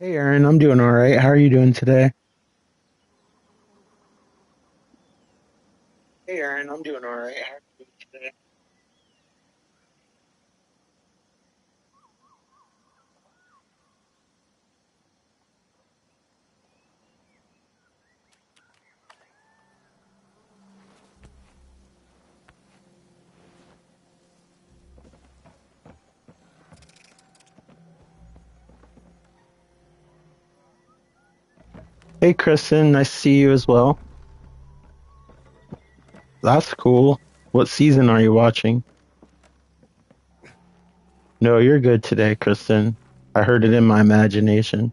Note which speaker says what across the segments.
Speaker 1: Hey Aaron, I'm doing all right. How are you doing today? Hey Aaron, I'm doing all right. How are you doing today? Hey Kristen, nice to see you as well. That's cool. What season are you watching? No, you're good today, Kristen. I heard it in my imagination.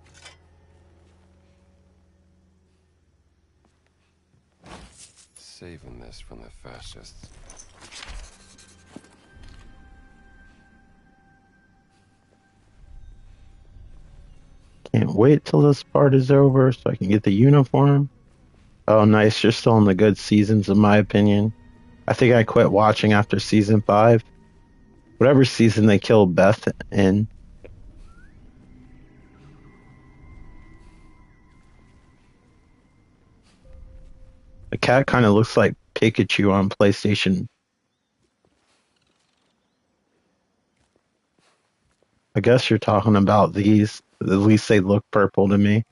Speaker 2: Saving this from the fascists.
Speaker 1: Can't wait till this part is over so I can get the uniform. Oh, nice. You're still in the good seasons, in my opinion. I think I quit watching after season five. Whatever season they killed Beth in. The cat kind of looks like Pikachu on PlayStation. I guess you're talking about these. At least they look purple to me.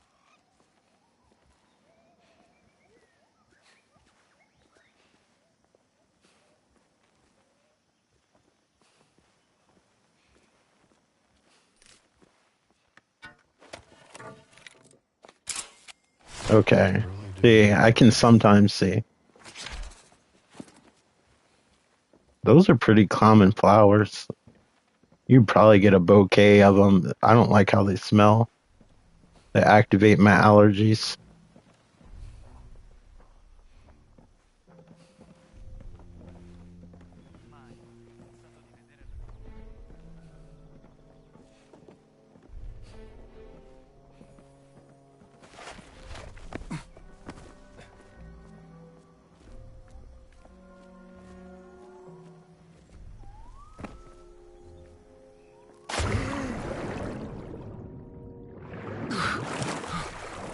Speaker 1: Okay.
Speaker 2: Really do
Speaker 1: See,
Speaker 2: look
Speaker 1: I can
Speaker 2: nice.
Speaker 1: sometimes see. Those are pretty common flowers. You'd probably get a bouquet of them. I don't like how they smell. They activate my allergies.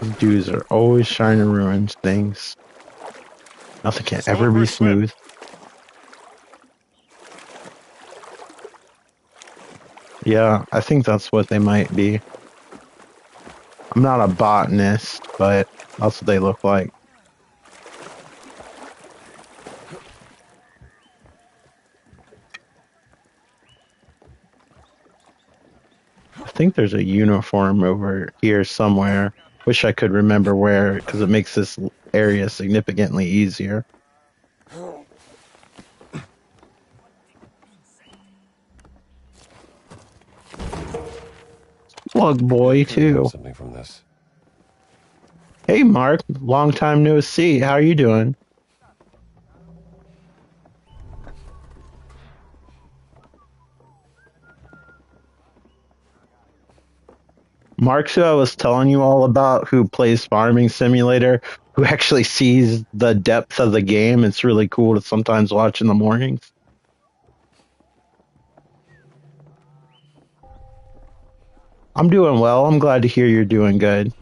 Speaker 1: These dudes are always trying to ruin things. Nothing can ever be
Speaker 3: Slippery swim.
Speaker 1: smooth. Yeah, I think that's what they might be. I'm not a botanist, but that's what they look like. I think there's a uniform over here somewhere. Wish I could remember where because it makes this area significantly easier. Slug
Speaker 2: I
Speaker 1: boy
Speaker 2: could learn
Speaker 1: too.
Speaker 2: something from this.
Speaker 1: Hey Mark, long time no see. How are you doing? Mark's who I was telling you all about who plays Farming Simulator, who actually sees the depth of the game. It's really cool to sometimes watch in the mornings. I'm doing well. I'm glad to hear you're doing good.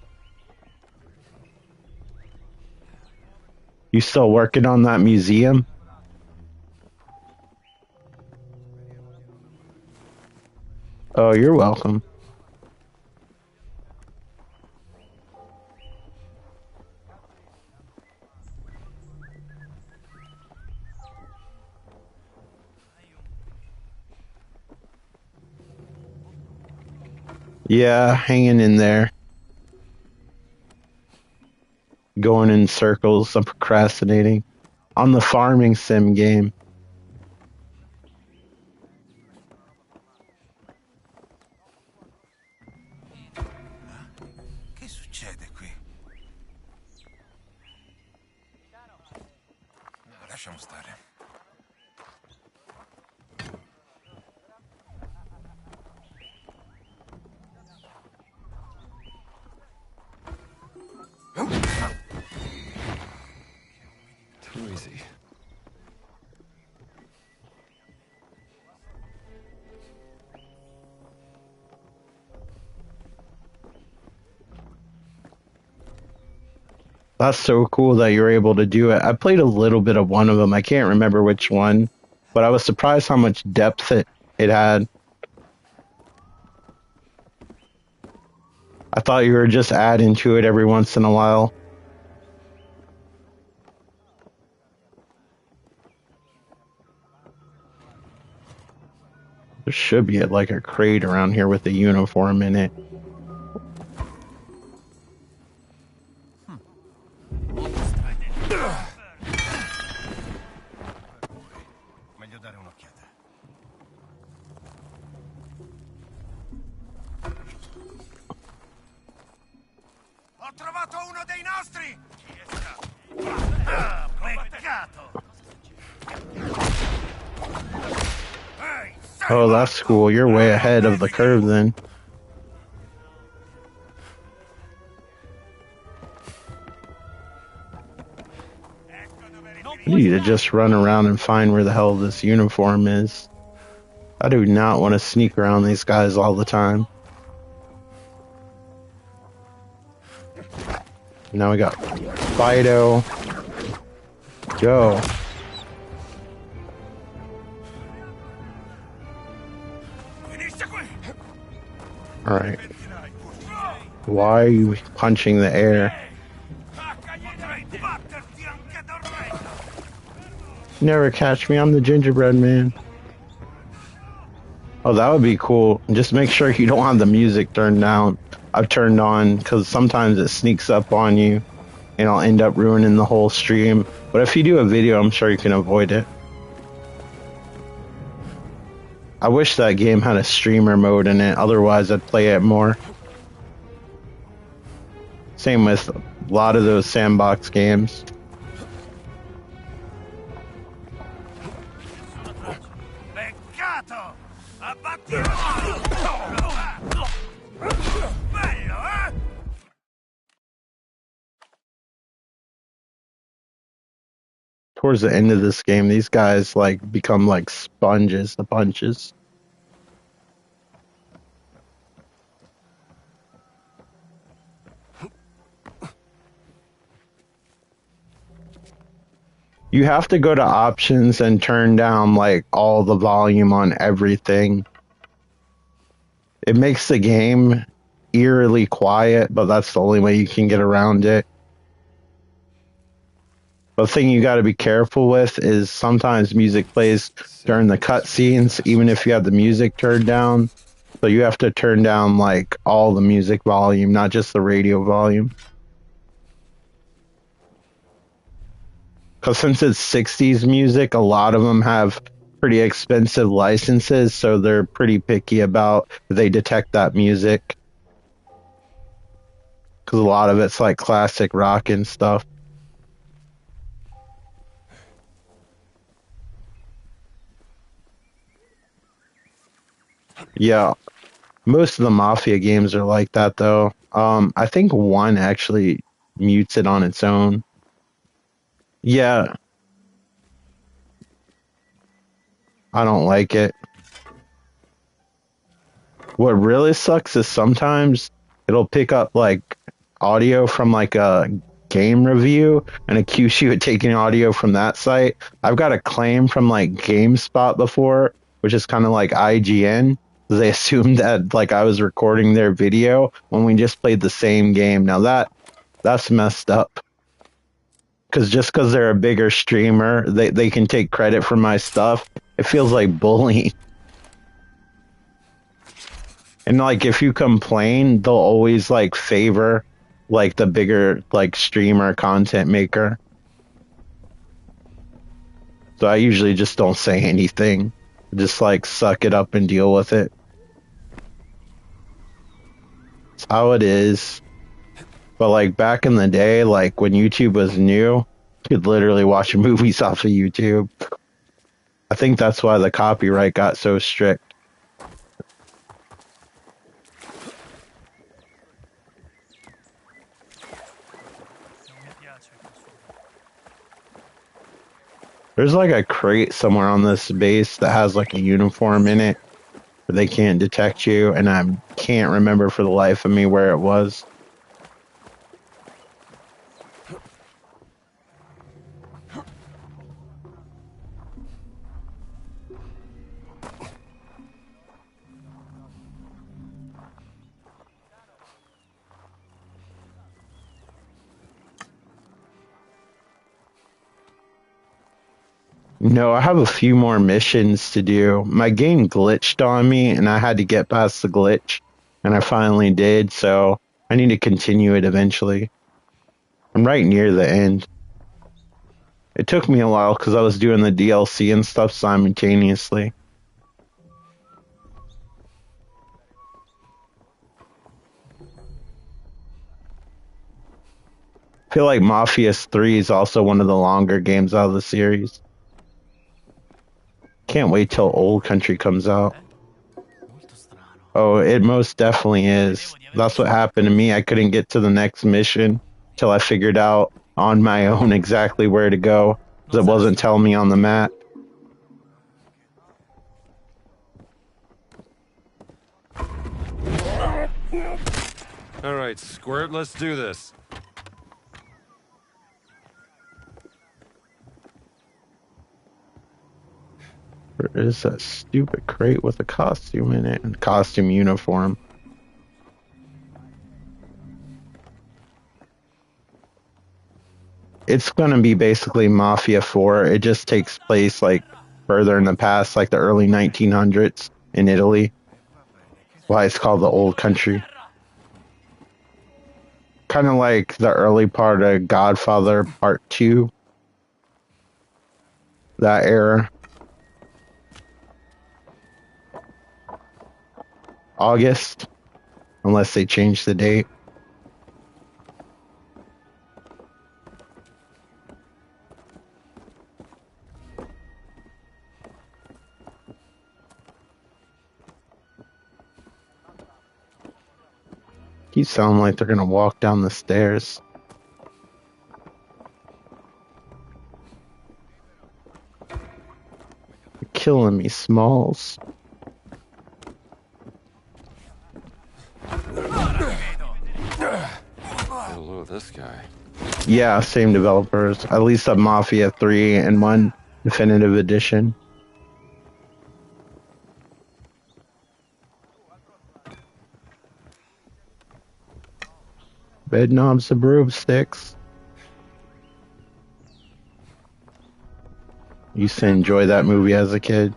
Speaker 1: You still working on that museum? Oh, you're welcome. Yeah, hanging in there, going in circles. I'm procrastinating on the farming sim game.
Speaker 3: Che succede qui? No, lasciamo stare.
Speaker 2: Too easy.
Speaker 1: That's so cool that you're able to do it. I played a little bit of one of them. I can't remember which one, but I was surprised how much depth it had. I thought you were just adding to it every once in a while. There should be like a crate around here with a uniform in it.
Speaker 3: Meglio dare un'occhiata. Ho trovato uno dei nostri! Chi è stato? Ah, peccato! Ehi, sei
Speaker 1: Oh, that's
Speaker 3: morto!
Speaker 1: cool. You're way ahead of the curve then. I need to just run around and find where the hell this uniform is. I do not want to sneak around these guys all the time. Now we got Fido. Go.
Speaker 3: Finisce qui!
Speaker 1: Alright. Why are you punching the air?
Speaker 3: Potrei batterti anche dormendo!
Speaker 1: Never catch me, I'm the gingerbread man. Oh, that would be cool. Just make sure you don't have the music turned down. I've turned on because sometimes it sneaks up on you and I'll end up ruining the whole stream. But if you do a video, I'm sure you can avoid it. I wish that game had a streamer mode in it, otherwise I'd play it more. Same with a lot of those sandbox games.
Speaker 3: Peccato! Abbattirò! Bello, eh?
Speaker 1: Towards the end of this game, these guys like become like sponges, the punches. You have to go to options and turn down like all the volume on everything. It makes the game eerily quiet, but that's the only way you can get around it. The thing you got to be careful with is sometimes music plays during the cutscenes, even if you have the music turned down. So you have to turn down like all the music volume, not just the radio volume. Because since it's 60s music, a lot of them have pretty expensive licenses, so they're pretty picky about if they detect that music. Because a lot of it's like classic rock and stuff. Yeah, most of the Mafia games are like that, though. I think one actually mutes it on its own. Yeah, I don't like it. What really sucks is sometimes it'll pick up like audio from like a game review and accuse you of taking audio from that site. I've got a claim from like GameSpot before, which is kind of like IGN. They assumed that like I was recording their video when we just played the same game. Now that's messed up. Because just because they're a bigger streamer, they can take credit for my stuff. It feels like bullying. And like if you complain, they'll always like favor like the bigger like streamer content maker. So I usually just don't say anything. Just like suck it up and deal with it. It's how it is. But like back in the day, like when YouTube was new, you could literally watch movies off of YouTube. I think that's why the copyright got so strict. There's like a crate somewhere on this base that has like a uniform in it where they can't detect you, and I can't remember for the life of me where it was. No, I have a few more missions to do. My game glitched on me and I had to get past the glitch and I finally did, so I need to continue it eventually. I'm right near the end. It took me a while because I was doing the DLC and stuff simultaneously. I feel like Mafia 3 is also one of the longer games out of the series. Can't wait till Old Country comes out.
Speaker 3: Molto strano.
Speaker 1: Oh, it most definitely is. That's what happened to me. I couldn't get to the next mission till I figured out on my own exactly where to go because
Speaker 3: Non
Speaker 1: it
Speaker 3: sarà
Speaker 1: wasn't telling me on the map.
Speaker 2: All right, Squirt, let's do this.
Speaker 1: There is that stupid crate with a costume in it and costume uniform. It's going to be basically Mafia 4. It just takes place like further in the past, like the early 1900s in Italy. Why it's called the Old Country. Kind of like the early part of Godfather Part 2, that era. August, unless they change the date. Keeps sounding like they're going to walk down the stairs. You're killing me, Smalls.
Speaker 2: Hello, this guy.
Speaker 1: Yeah, same developers. At least a Mafia 3 and one Definitive Edition. Bed knobs and broomsticks. Used to enjoy that movie as a kid.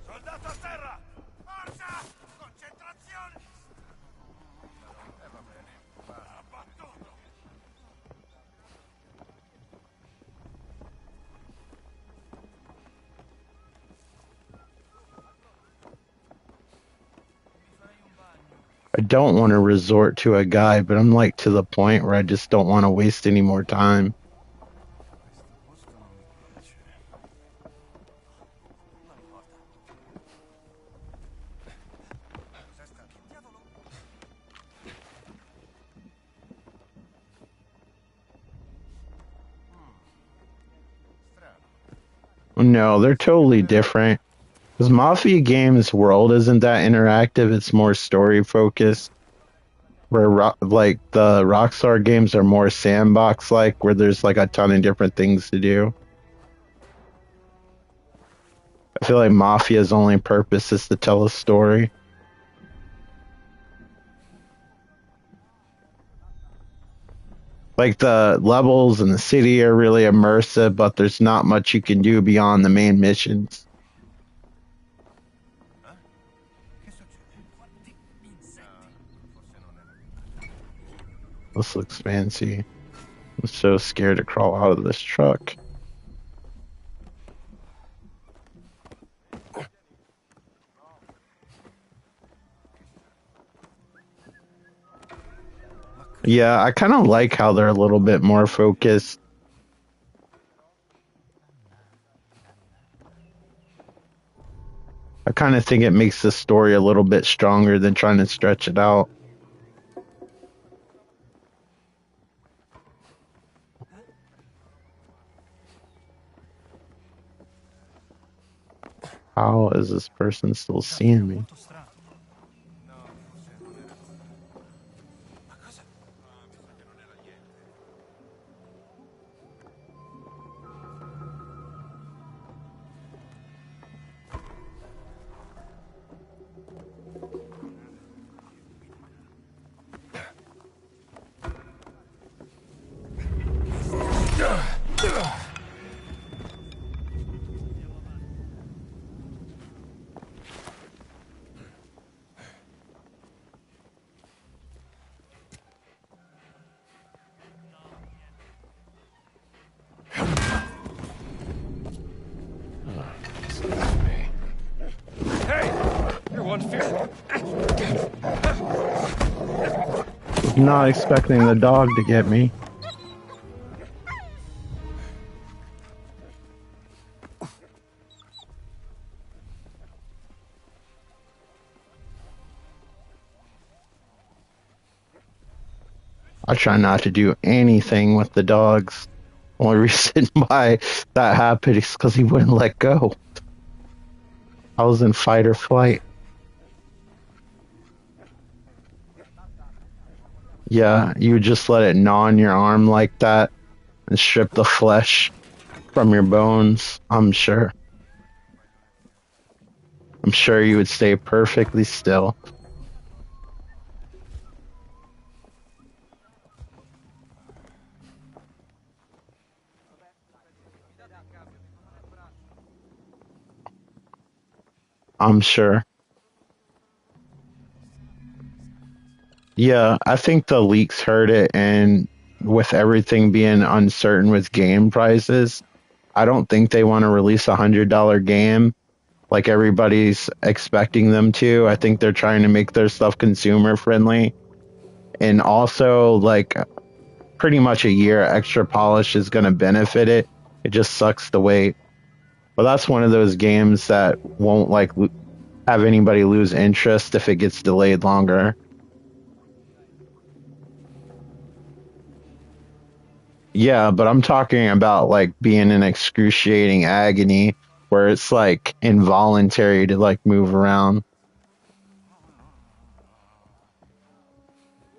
Speaker 3: Soldato a terra! Forza! Concentrazione! Va bene. Abbattuto!
Speaker 1: I don't want to resort to a guide, but I'm like to the point where I just don't want to waste any more time.
Speaker 3: Questo posto non mi piace. Non importa. Cos'è sta? Che diavolo? Strano.
Speaker 1: No, they're totally different. Because Mafia Games World isn't that interactive, it's more story focused. Where like the Rockstar games are more sandbox like, where there's like a ton of different things to do. I feel like Mafia's only purpose is to tell a story. Like the levels in the city are really immersive, but there's not much you can do beyond the main missions.
Speaker 3: Che succede? Quanti insetti? Forse non è.
Speaker 1: This looks fancy. I'm so scared to crawl out of this truck. Yeah, I kind of like how they're a little bit more focused. I kind of think it makes the story a little bit stronger than trying to stretch it out. How is this person still seeing me?
Speaker 3: Molto strano. No, forse non era. Ma cosa? Ah, mi sa che non era niente.
Speaker 1: not expecting the dog to get me. I try not to do anything with the dogs. Only reason why that happened is because he wouldn't let go. I was in fight or flight. Yeah, you would just let it gnaw on your arm like that and strip the flesh from your bones, I'm sure. I'm sure you would stay perfectly still. I'm sure. Yeah, I think the leaks hurt it, and with everything being uncertain with game prices, I don't think they want to release $100 game like everybody's expecting them to. I think they're trying to make their stuff consumer friendly. And also, like, pretty much a year extra polish is going to benefit it. It just sucks to wait. But that's one of those games that won't, like, have anybody lose interest if it gets delayed longer. Yeah, but I'm talking about, like, being in excruciating agony where it's, like, involuntary to, like, move around.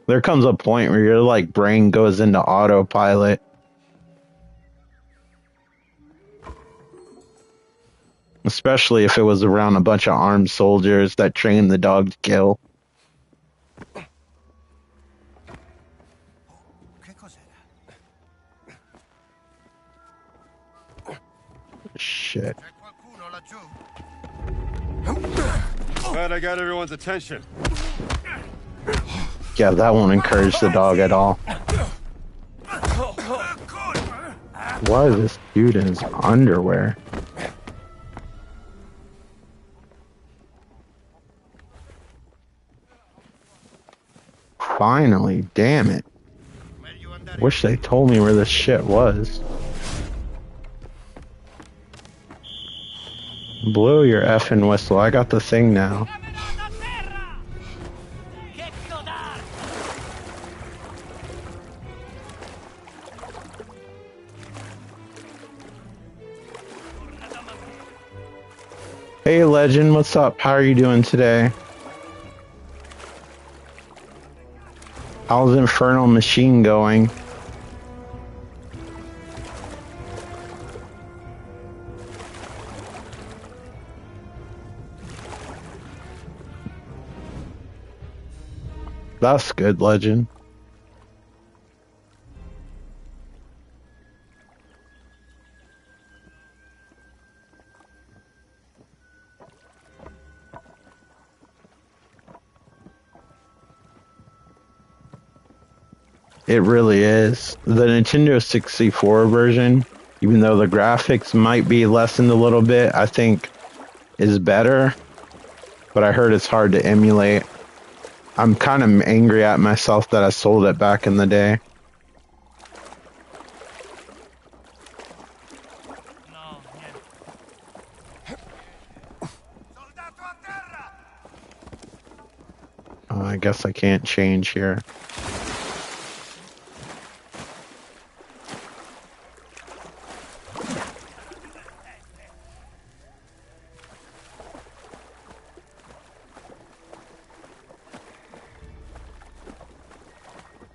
Speaker 1: There comes a point where your, like, brain goes into autopilot. Especially if it was around a bunch of armed soldiers that trained the dog to kill.
Speaker 3: Che cos'era?
Speaker 1: Shit.
Speaker 3: C'è qualcuno laggiù?
Speaker 2: Glad I got everyone's attention.
Speaker 1: Yeah, that won't encourage the dog at all. Why is this dude in his underwear? Finally, damn it. Wish they told me where this shit was. Blow your effing whistle. I got the thing now. Hey, Legend, what's up? How are you doing today? How's Infernal Machine going? That's good, Legend. It really is. The Nintendo 64 version, even though the graphics might be lessened a little bit, I think is better. But I heard it's hard to emulate. I'm kind of angry at myself that I sold it back in the day. I guess I can't change here.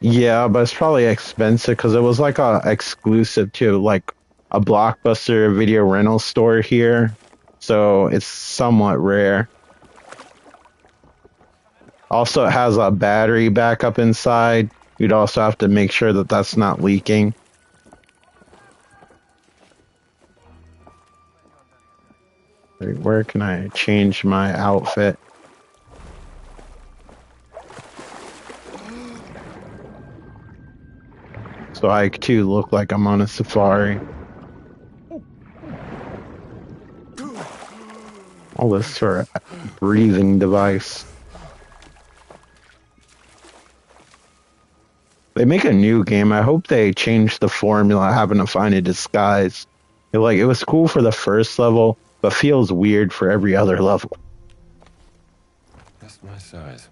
Speaker 1: Yeah, but it's probably expensive because it was like a exclusive to like a Blockbuster video rental store here. So it's somewhat rare. Also, it has a battery backup inside. You'd also have to make sure that that's not leaking. Wait, where can I change my outfit? So I too look like I'm on a safari. All this for a breathing device. They make a new game. I hope they change the formula having to find a disguise. It was cool for the first level, but feels weird for every other level.
Speaker 2: Just my size.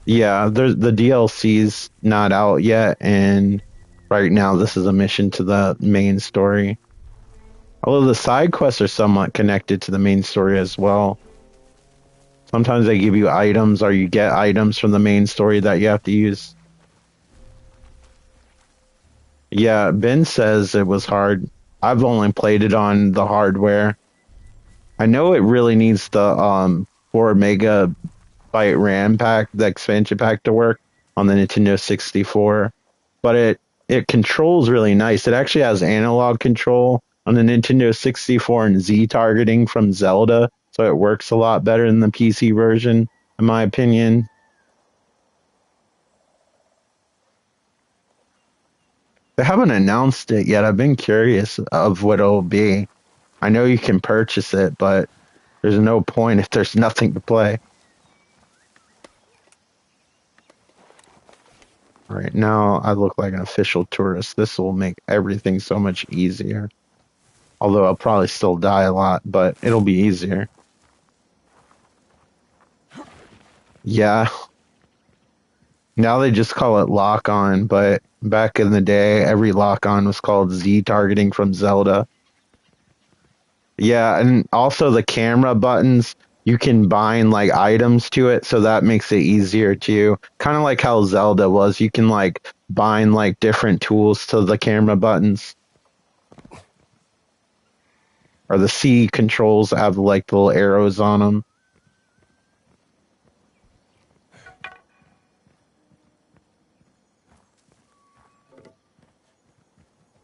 Speaker 1: Yeah, there's the DLC's not out yet, and right now this is a mission to the main story. Although the side quests are somewhat connected to the main story as well. Sometimes they give you items or you get items from the main story that you have to use. Yeah, Ben says it was hard. I've only played it on the hardware. I know it really needs the 4 megabyte RAM pack, the expansion pack to work on the Nintendo 64, but it controls really nice. It actually has analog control on the Nintendo 64 and Z targeting from Zelda, so it works a lot better than the PC version, in my opinion. They haven't announced it yet. I've been curious of what it'll be. I know you can purchase it, but there's no point if there's nothing to play. Right now, I look like an official tourist. This will make everything so much easier. Although I'll probably still die a lot, but it'll be easier. Yeah. Now they just call it lock on, but back in the day, every lock on was called Z targeting from Zelda. Yeah, and also the camera buttons, you can bind like items to it, so that makes it easier too. Kind of like how Zelda was. You can like bind like different tools to the camera buttons. Or the C controls have like little arrows on them.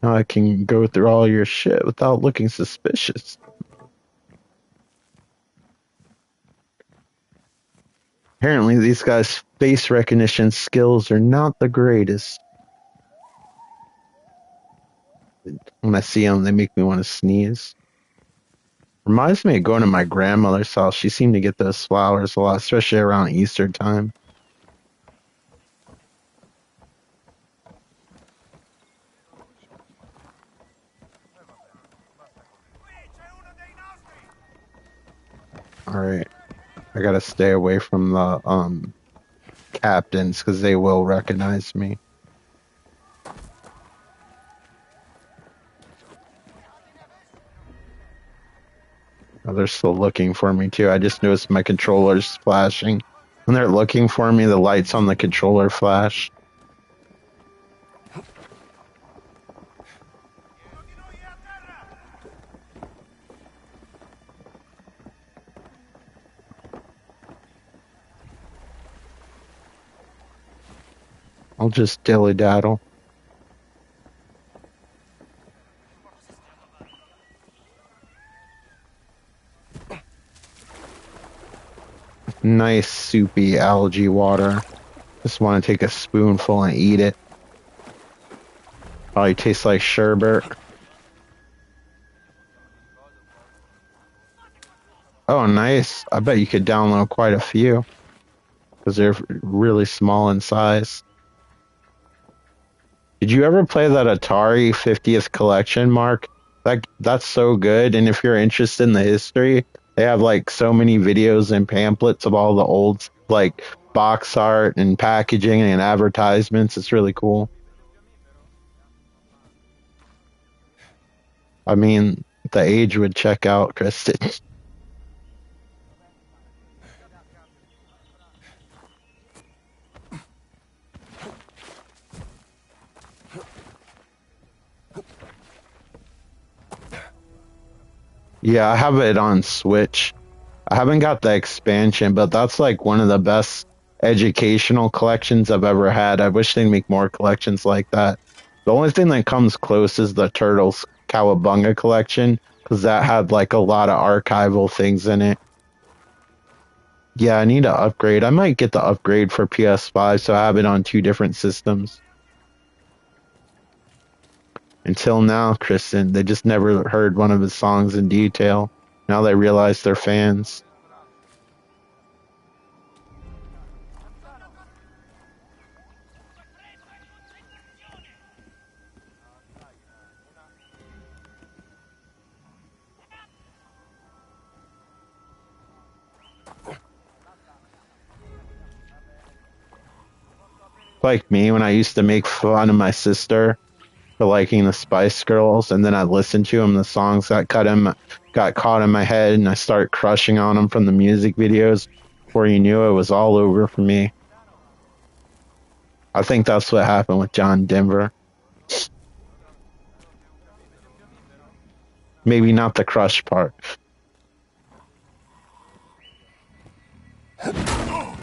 Speaker 1: Now I can go through all your shit without looking suspicious. Apparently, these guys' face recognition skills are not the greatest. When I see them, they make me want to sneeze. Reminds me of going to my grandmother's house. She seemed to get those flowers a lot, especially around Easter time. Alright, I gotta stay away from the captains because they will recognize me. Oh, they're still looking for me too. I just noticed my controller's flashing. When they're looking for me, the lights on the controller flash. I'll just dilly-daddle. Nice soupy algae water. Just want to take a spoonful and eat it. Probably tastes like sherbet. Oh, nice. I bet you could download quite a few because they're really small in size. Did you ever play that Atari 50th collection, Mark? That's so good. And if you're interested in the history, they have like so many videos and pamphlets of all the old like box art and packaging and advertisements. It's really cool. I mean, the age would check out, Kristen. Yeah, I have it on Switch. I haven't got the expansion, but that's like one of the best educational collections I've ever had. I wish they'd make more collections like that. The only thing that comes close is the Turtles Cowabunga collection, because that had like a lot of archival things in it. Yeah, I need to upgrade. I might get the upgrade for PS5, so I have it on 2 different systems. Until now, Kristen, they just never heard one of his songs in detail. Now they realize they're fans. Like me when I used to make fun of my sister for liking the Spice Girls, and then I listened to them, the songs got caught in my head, and I started crushing on them from the music videos. Before you knew it, was all over for me. I think that's what happened with John Denver. Maybe not the crush part.
Speaker 3: Uomo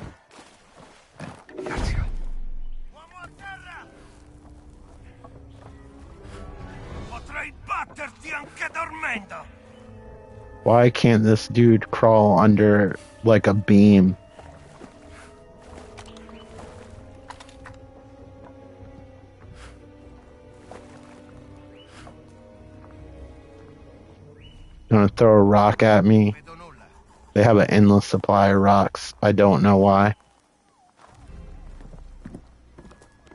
Speaker 3: a terra! Potrei batterti anche dormendo!
Speaker 1: Why can't this dude crawl under like a beam? Gonna throw a rock at me.
Speaker 3: Vedo nulla.
Speaker 1: They have an endless supply of rocks. I don't know why.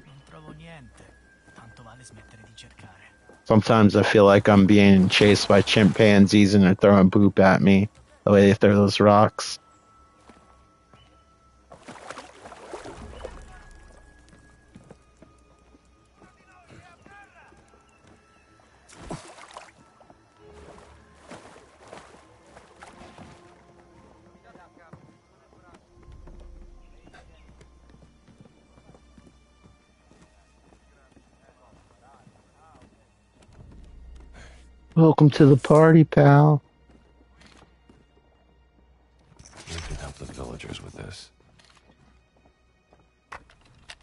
Speaker 4: Non trovo niente. Tanto vale smettere di cercare.
Speaker 1: Sometimes I feel like I'm being chased by chimpanzees and they're throwing poop at me. The way they throw those rocks. Welcome to the party, pal.
Speaker 2: We can help the villagers with this.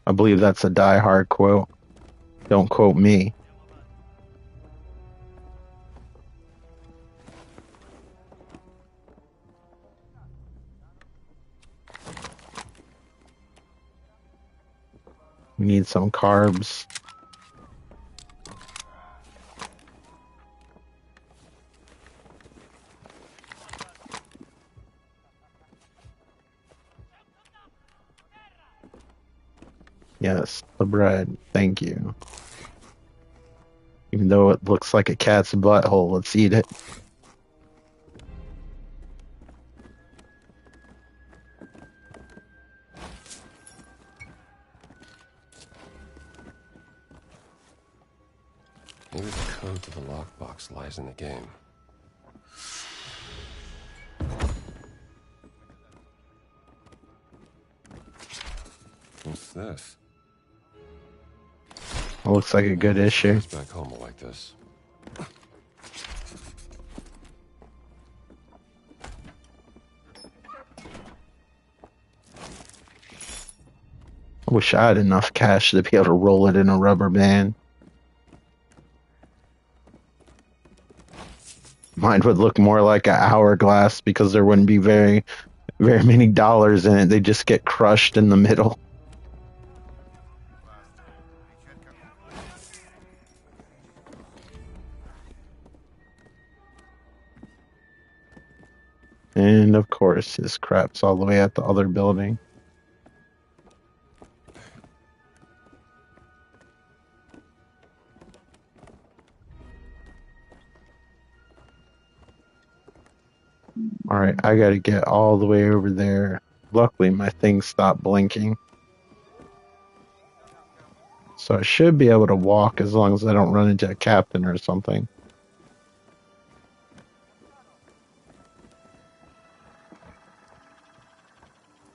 Speaker 1: I believe that's a Die Hard quote. Don't quote me. We need some carbs. Yes, the bread. Thank you. Even though it looks like a cat's butthole, let's eat it.
Speaker 2: Maybe the code to the lockbox lies in the game. What's this?
Speaker 1: It looks like a good issue.
Speaker 2: Guys back home will like this.
Speaker 1: I wish I had enough cash to be able to roll it in a rubber band. Mine would look more like an hourglass because there wouldn't be very many dollars in it. They just get crushed in the middle. And of course, his crap's all the way at the other building. Alright, I gotta get all the way over there. Luckily, my thing stopped blinking. So I should be able to walk as long as I don't run into a captain or something.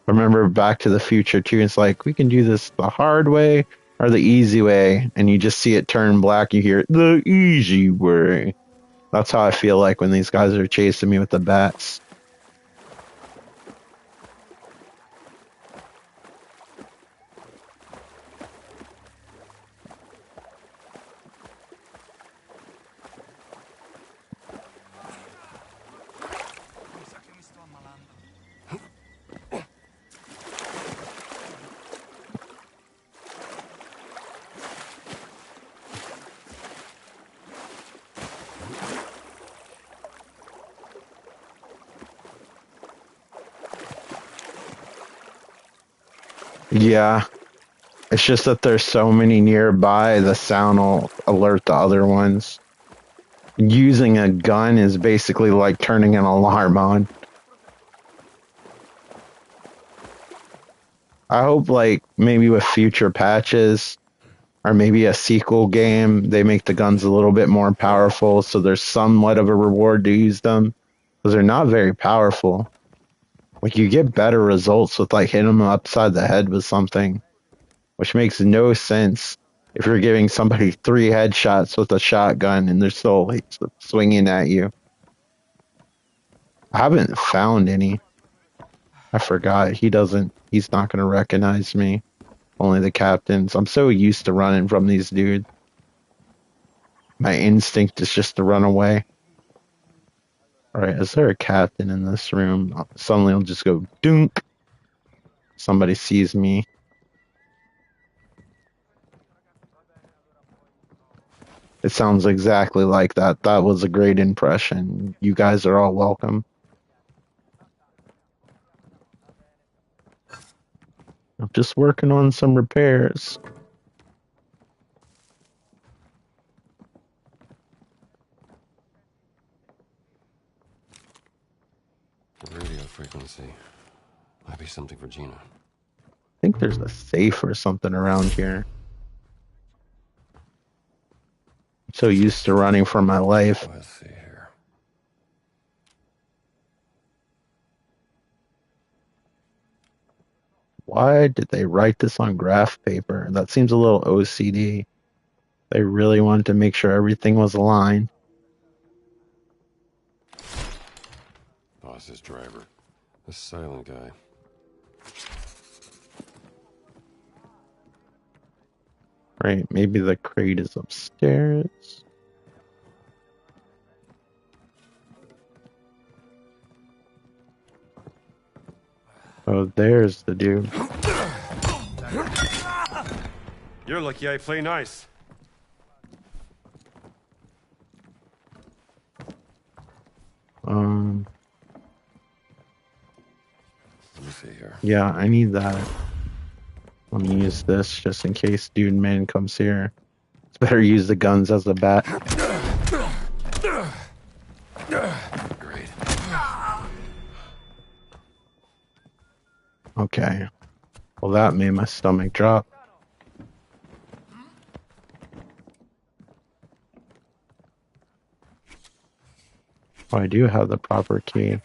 Speaker 1: Remember Back to the Future 2, it's like, we can do this the hard way or the easy way. And you just see it turn black, you hear, the easy way. That's how I feel like when these guys are chasing me with the bats.
Speaker 4: Mi sa che mi sto ammalando.
Speaker 1: Yeah, it's just that there's so many nearby, the sound will alert the other ones. Using a gun is basically like turning an alarm on. I hope like maybe with future patches or maybe a sequel game, they make the guns a little bit more powerful, so there's somewhat of a reward to use them because they're not very powerful. Like you get better results with like hitting them upside the head with something, which makes no sense if you're giving somebody 3 headshots with a shotgun and they're still like, swinging at you. I haven't found any. I forgot. He's not going to recognize me. Only the captains. I'm so used to running from these dudes. My instinct is just to run away. Alright, is there a captain in this room? Suddenly I'll just go dunk. Somebody sees me. It sounds exactly like that. That was a great impression. You guys are all welcome. I'm just working on some repairs.
Speaker 2: Radio frequency. Might be something for Gina.
Speaker 1: I think there's a safe or something around here. I'm so used to running for my life.
Speaker 2: Let's see here.
Speaker 1: Why did they write this on graph paper? That seems a little OCD. They really wanted to make sure everything was aligned.
Speaker 2: Boss's driver. The silent guy.
Speaker 1: Right, maybe the crate is upstairs. Oh, there's the dude.
Speaker 2: You're lucky I play nice. Let me see here.
Speaker 1: Yeah, I need that. Let me use this just in case dude man comes here. It's better use the guns as a bat.
Speaker 2: Great.
Speaker 1: Okay. Well, that made my stomach drop. Oh, I do have the proper key.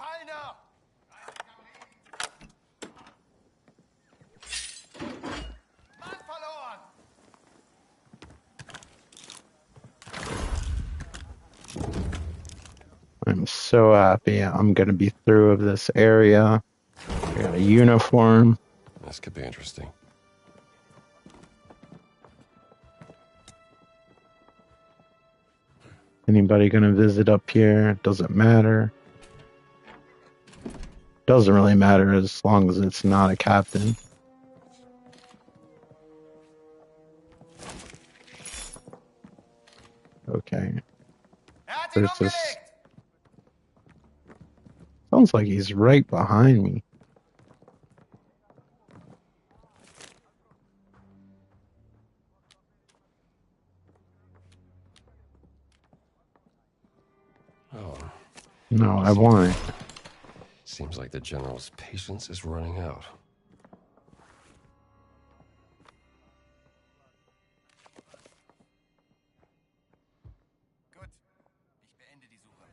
Speaker 1: I'm so happy I'm gonna be through of this area. I got a uniform.
Speaker 2: This could be interesting.
Speaker 1: Anybody gonna visit up here? Doesn't matter. Doesn't really matter as long as it's not a captain. Okay. There's this. Sounds like he's right behind me.
Speaker 2: Oh.
Speaker 1: No, I want it.
Speaker 2: Seems like the general's patience is running out.
Speaker 3: Gut. Ich beende die Suche.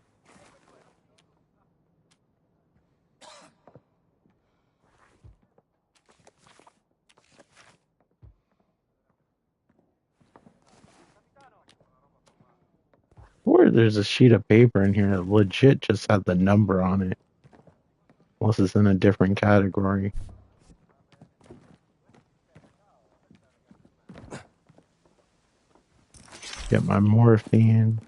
Speaker 1: Or there's a sheet of paper in here that legit just had the number on it. Unless it's in a different category. Get my morphine.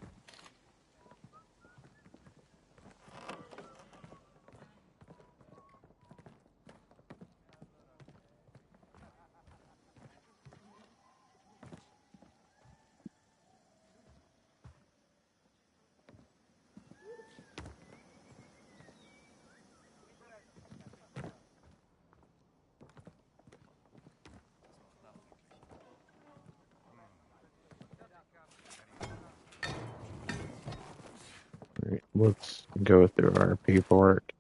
Speaker 1: Right, let's go through our paperwork.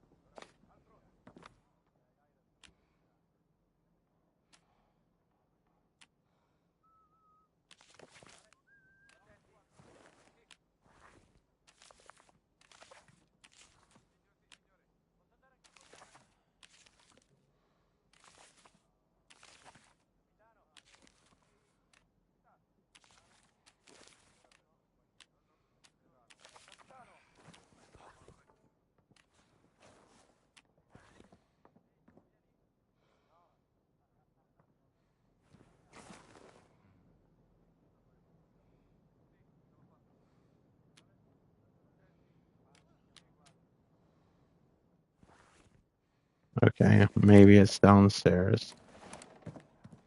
Speaker 1: Okay, maybe it's downstairs.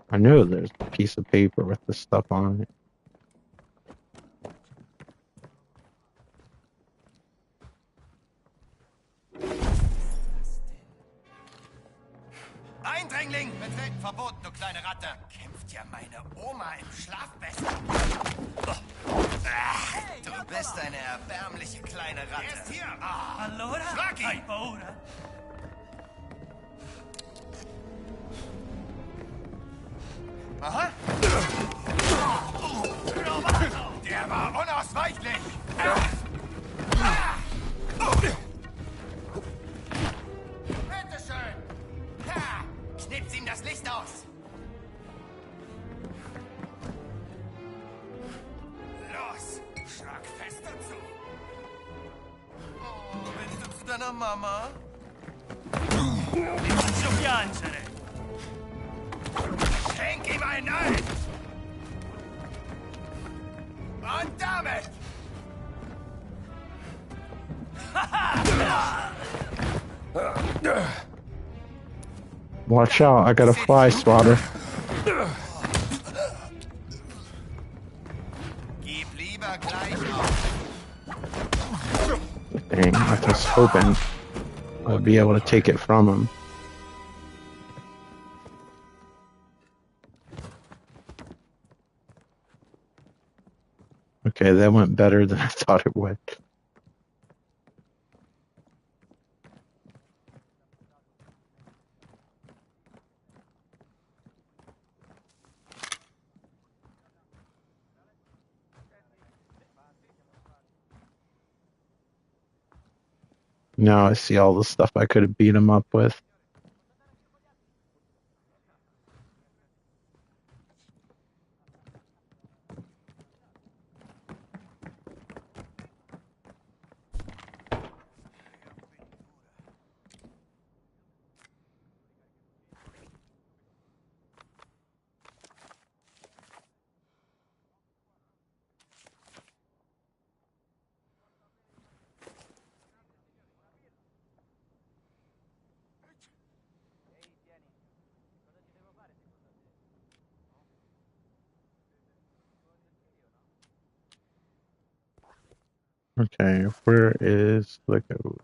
Speaker 1: I know there's a piece of paper with the stuff on it.
Speaker 3: Eindringling! Betreten verboten, du kleine Ratte! Kämpft ja meine Oma im Schlaf besser. Du bist eine erbärmliche kleine Ratte. Er ist hier!
Speaker 4: Allora?
Speaker 3: Schlag ihn!
Speaker 4: Hai paura?
Speaker 3: Aha! Der war unausweichlich! Bitteschön! Ha! Schnippt ihm das Licht aus! Los! Schlag fester zu! Oh, willst du zu deiner Mama?
Speaker 4: Ti faccio piangere!
Speaker 3: Schenk ihm einen ein! Und damit!
Speaker 1: Watch out, I got a fly swatter.
Speaker 3: Gib lieber gleich auf!
Speaker 1: Dang, I was hoping I'd be able to take it from him. Okay, that went better than I thought it would. Now I see all the stuff I could have beat him up with. Okay, where is the code?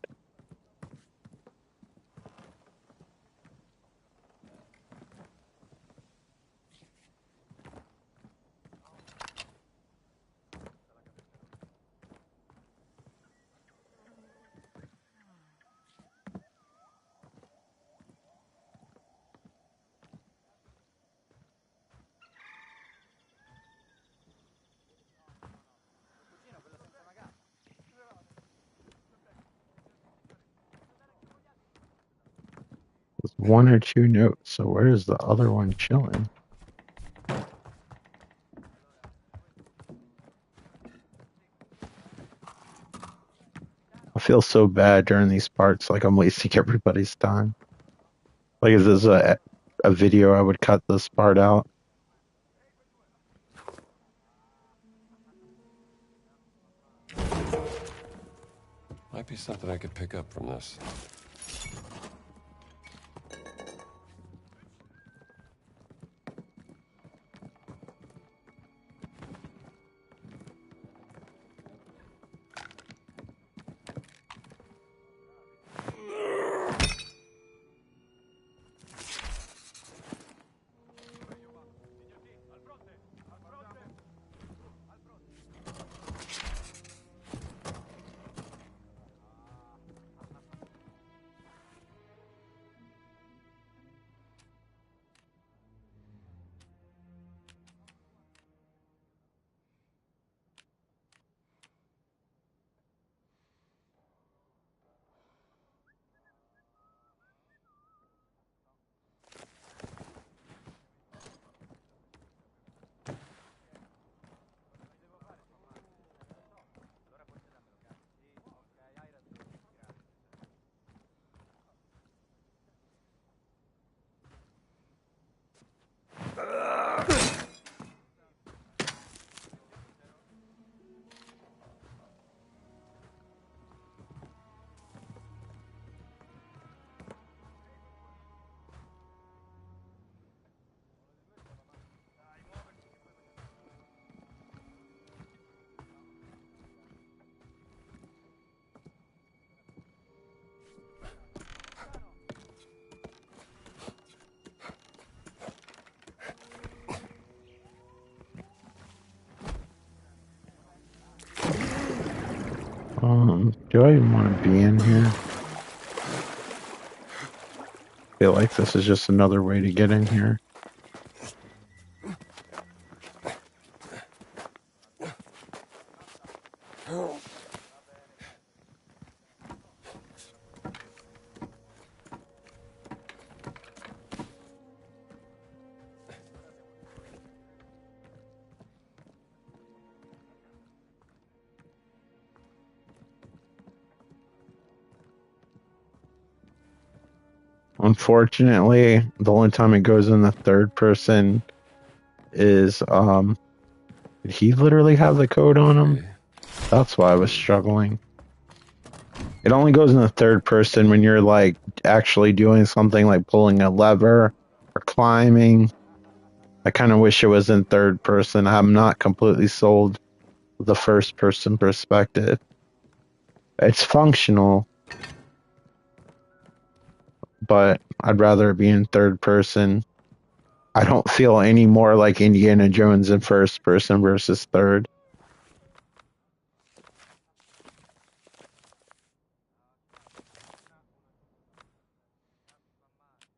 Speaker 1: There's one or two notes, so where's the other one chilling? I feel so bad during these parts, like I'm wasting everybody's time. Like if there's a video, I would cut this part out.
Speaker 2: Might be something I could pick up from this.
Speaker 1: Do I even want to be in here? I feel like this is just another way to get in here. Unfortunately, the only time it goes in the third person is, did he literally have the code on him? That's why I was struggling. It only goes in the third person when you're, like, actually doing something like pulling a lever or climbing. I kind of wish it was in third person. I'm not completely sold with the first person perspective. It's functional, but I'd rather it be in third person. I don't feel any more like Indiana Jones in first person versus third.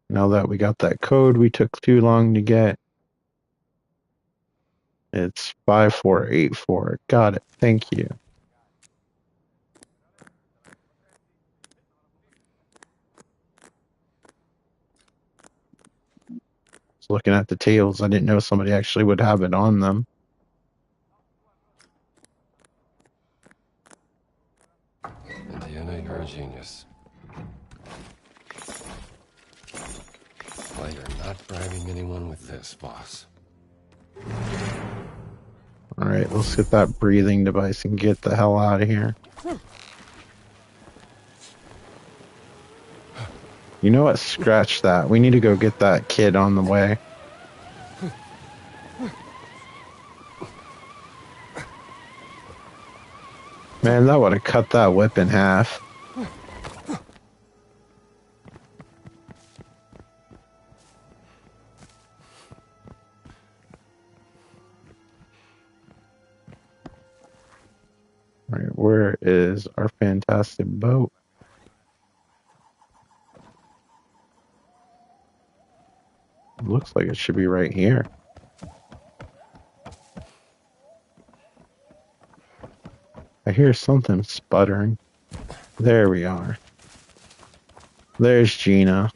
Speaker 1: Now that we got that code we took too long to get. It's 5484. Got it. Thank you. Just looking at the tables, I didn't know somebody actually would have it on them.
Speaker 2: Indiana, you're a genius. Well, you're not bribing anyone with this, boss.
Speaker 1: Alright, let's get that breathing device and get the hell out of here. You know what? Scratch that. We need to go get that kid on the way. Man, that would have cut that whip in half. Alright, where is our fantastic boat? Looks like it should be right here. I hear something sputtering. There we are. There's Gina.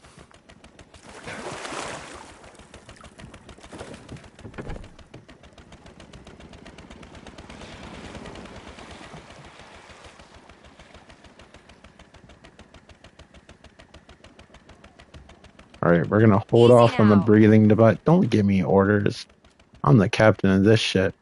Speaker 1: Alright, we're gonna hold off on the breathing device. Don't give me orders. I'm the captain of this ship.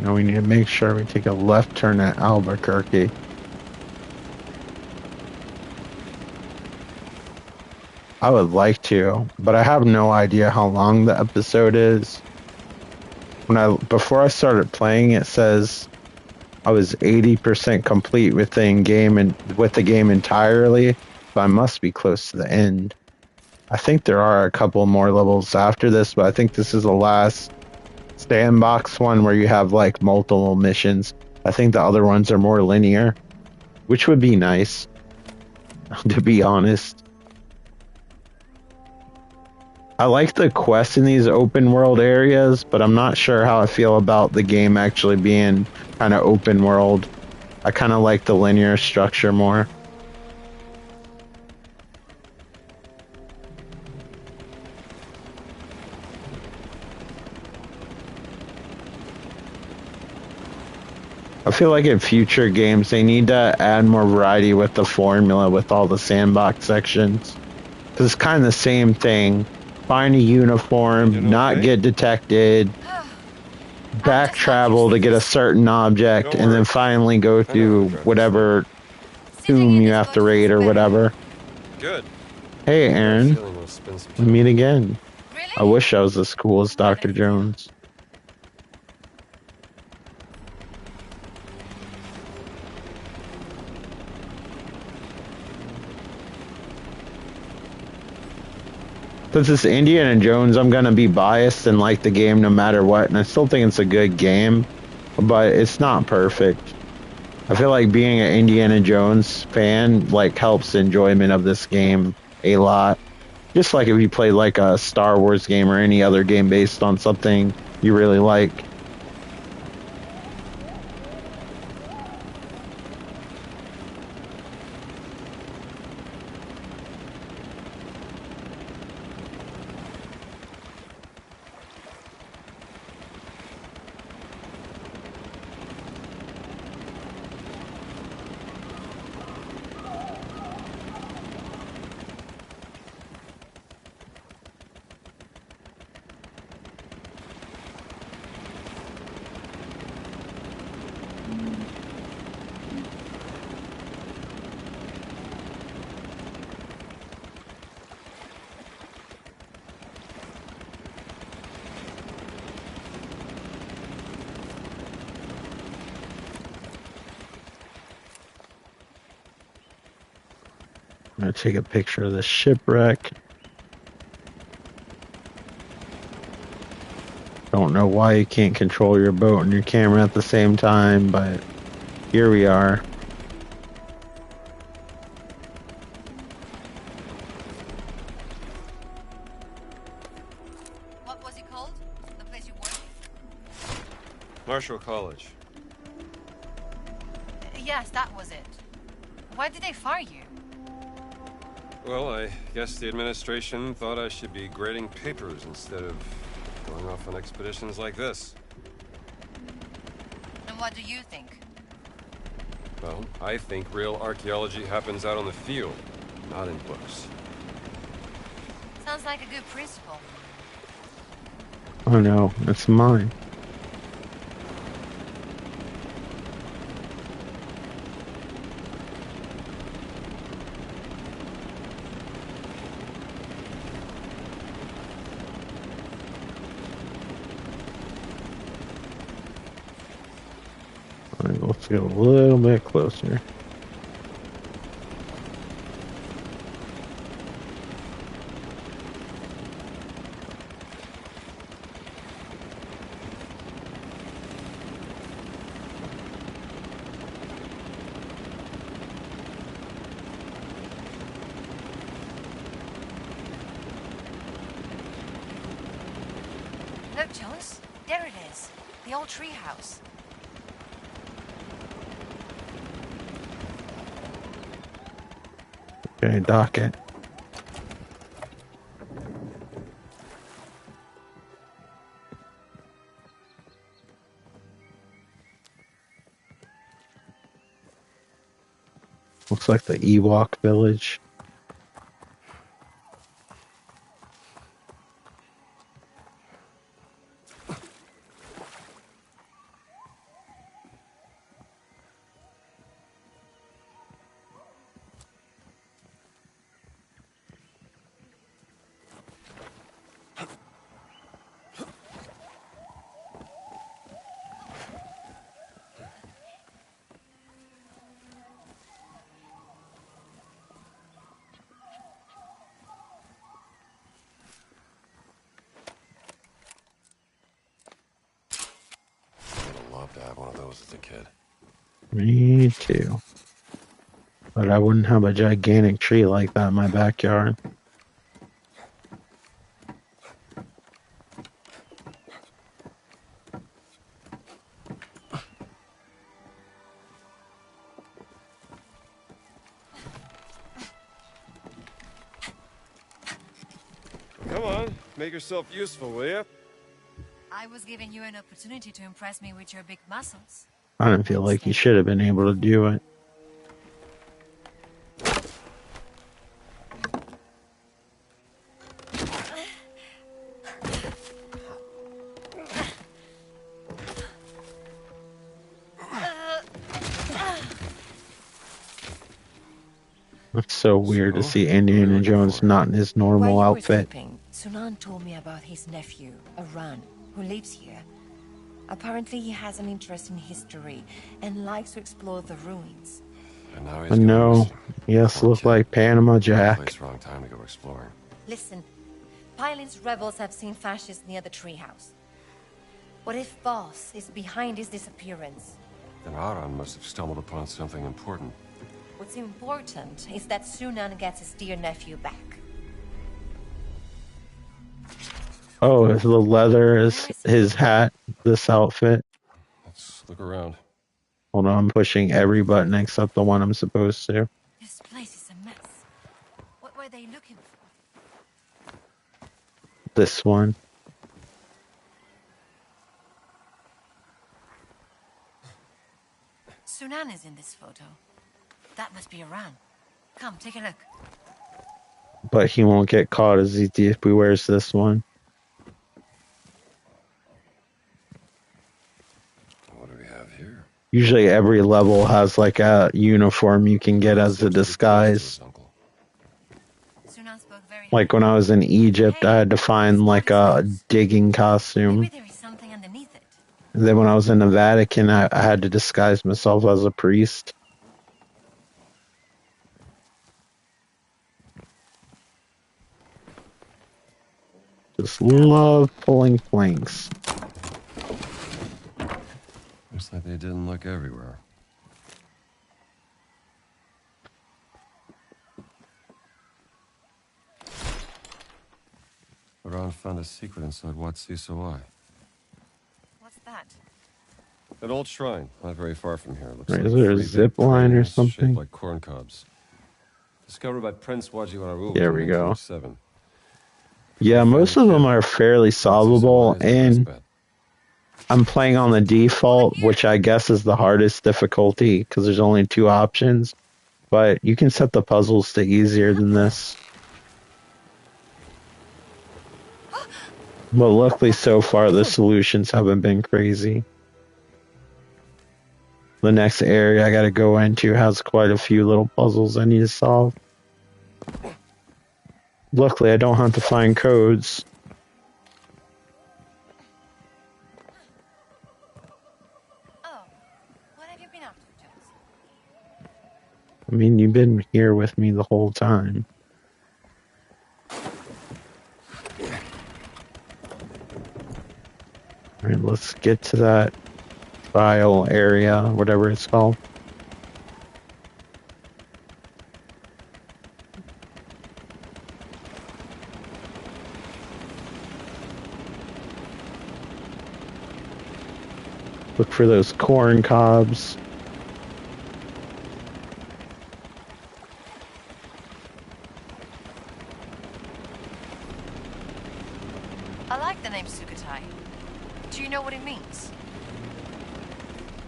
Speaker 1: Now we need to make sure we take a left turn at Albuquerque. I would like to, but I have no idea how long the episode is. Before I started playing, it says I was 80% complete with the game and with the game entirely, so I must be close to the end. I think there are a couple more levels after this, but I think this is the last sandbox one where you have like multiple missions. I think the other ones are more linear, which would be nice, to be honest. I like the quests in these open world areas, but I'm not sure how I feel about the game actually being kind of open world. I kind of like the linear structure more. I feel like in future games they need to add more variety with the formula with all the sandbox sections. Because it's kind of the same thing. Find a uniform, not get detected. back
Speaker 5: Just not
Speaker 1: travel to get a certain object
Speaker 2: Don't
Speaker 1: and then
Speaker 2: worry.
Speaker 1: finally go
Speaker 2: I know how to
Speaker 1: through
Speaker 2: drive this
Speaker 1: whatever
Speaker 5: Sitting
Speaker 1: tomb
Speaker 5: in
Speaker 1: you
Speaker 5: this
Speaker 1: have to
Speaker 5: boat
Speaker 1: raid
Speaker 5: feels
Speaker 1: or
Speaker 5: better.
Speaker 1: whatever.
Speaker 2: Good.
Speaker 1: Hey,
Speaker 2: I got a
Speaker 1: Aaron,
Speaker 2: feeling we'll spend some
Speaker 1: we
Speaker 2: time
Speaker 1: meet
Speaker 2: together.
Speaker 1: again. I
Speaker 5: Really?
Speaker 1: wish I was as cool as
Speaker 5: Not a
Speaker 1: Dr.
Speaker 5: big deal.
Speaker 1: Jones. Since it's Indiana Jones, I'm gonna be biased and like the game no matter what, and I still think it's a good game, but it's not perfect. I feel like being an Indiana Jones fan like helps the enjoyment of this game a lot. Just like if you play like a Star Wars game or any other game based on something you really like. I'm gonna take a picture of the shipwreck. Don't know why you can't control your boat and your camera at the same time, but here we are.
Speaker 5: What was it called? The place you work?
Speaker 2: Marshall College.
Speaker 5: Yes, that was it. Why did they fire you?
Speaker 2: Well, I guess the administration thought I should be grading papers instead of going off on expeditions like this.
Speaker 5: And what do you think?
Speaker 2: Well, I think real archaeology happens out on the field, not in books.
Speaker 5: Sounds like a good principle.
Speaker 1: Oh no, it's mine. Alright, let's get a little bit closer.
Speaker 5: Look, Jones. There it is. The old tree house.
Speaker 1: Okay, dock it. Looks like the Ewok village.
Speaker 2: I would have loved to have one of those as a kid.
Speaker 1: Me too. But I wouldn't have a gigantic tree like that in my backyard.
Speaker 2: Come on, make yourself useful, will you?
Speaker 5: I was giving you an opportunity to impress me with your big muscles.
Speaker 1: I don't feel like you should have been able to do it. It's so weird to
Speaker 2: So,
Speaker 1: see
Speaker 2: what are you
Speaker 1: Indiana
Speaker 2: looking
Speaker 1: Jones
Speaker 2: for?
Speaker 1: not in his
Speaker 5: While
Speaker 1: normal
Speaker 5: you were
Speaker 1: outfit.
Speaker 5: sleeping, Sunan told me about his nephew, Aran, who lives here. Apparently, he has an interest in history and likes to explore the ruins.
Speaker 2: And now
Speaker 1: I
Speaker 2: he's gone
Speaker 1: know.
Speaker 2: missing.
Speaker 1: Yes,
Speaker 2: Poor
Speaker 1: look
Speaker 2: kid.
Speaker 1: like Panama
Speaker 2: Wrong
Speaker 1: Jack.
Speaker 2: place, wrong time to go exploring.
Speaker 5: Listen, Pylin's rebels have seen fascists near the treehouse. What if Boss is behind his disappearance?
Speaker 2: Then Aran must have stumbled upon something important.
Speaker 5: What's important is that Sunan gets his dear nephew back.
Speaker 1: Oh, the leather is his hat, this outfit.
Speaker 2: Let's look around.
Speaker 1: Hold on, I'm pushing every button except the one I'm supposed to.
Speaker 5: This place is a mess. What were they looking for?
Speaker 1: This one.
Speaker 5: Sunan is in this photo. That must be Aran. Come, take a look.
Speaker 1: But he won't get caught as he if he wears this one.
Speaker 2: What do we have here?
Speaker 1: Usually every level has like a uniform you can get as a disguise.
Speaker 5: Sunan spoke very
Speaker 1: Like when I was in Egypt, I had to find like a digging costume.
Speaker 5: Maybe there is something underneath it.
Speaker 1: And then when I was in the Vatican, I had to disguise myself as a priest. Just love pulling planks.
Speaker 2: Looks like they didn't look everywhere. Aran found a secret inside Wat Sisawai.
Speaker 5: What's that?
Speaker 2: An old shrine, not very far from here. Looks
Speaker 1: Right,
Speaker 2: like
Speaker 1: is there a
Speaker 2: 3
Speaker 1: zip
Speaker 2: big
Speaker 1: line or
Speaker 2: cranes
Speaker 1: something?
Speaker 2: shaped like corn cobs. Discovered by Prince Wajiwaru
Speaker 1: There
Speaker 2: in
Speaker 1: we go.
Speaker 2: 1907.
Speaker 1: Yeah, most of them are fairly solvable, and I'm playing on the default, which I guess is the hardest difficulty because there's only 2 options. But you can set the puzzles to easier than this. But luckily, so far, the solutions haven't been crazy. The next area I gotta go into has quite a few little puzzles I need to solve. Luckily, I don't have to find codes.
Speaker 5: Oh, what have you been up to, Jones?
Speaker 1: I mean, you've been here with me the whole time. Alright, let's get to that trial area, whatever it's called. Look for those corn cobs.
Speaker 5: I like the name Sukhothai. Do you know what it means?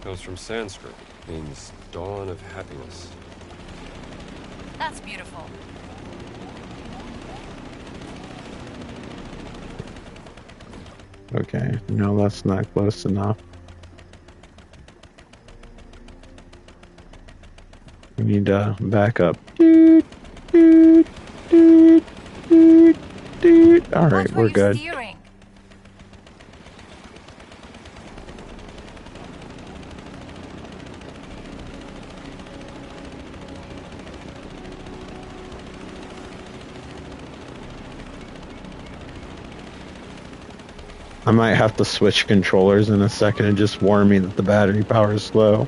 Speaker 2: Comes from Sanskrit. Means dawn of happiness.
Speaker 5: That's beautiful.
Speaker 1: Okay, no, that's not close enough. We need to back up. Alright, we're good.
Speaker 5: Steering?
Speaker 1: I might have to switch controllers in a second and just warn me that the battery power is low.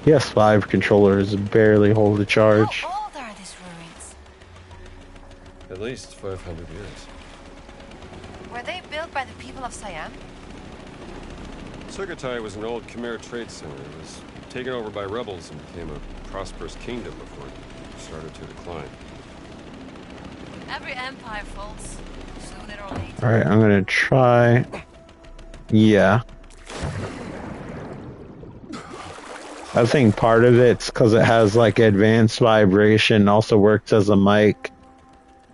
Speaker 1: PS5 controllers barely hold a charge.
Speaker 5: How old are these ruins?
Speaker 2: At least 500 years.
Speaker 5: Were they built by the people of Siam?
Speaker 2: Circle-PS5 was an old Khmer trade center. It was taken over by rebels and became a prosperous kingdom before it started to decline.
Speaker 5: Every empire falls, sooner or later.
Speaker 1: Alright, I'm gonna try. Yeah. I think part of it's because it has like advanced vibration, also works as a mic.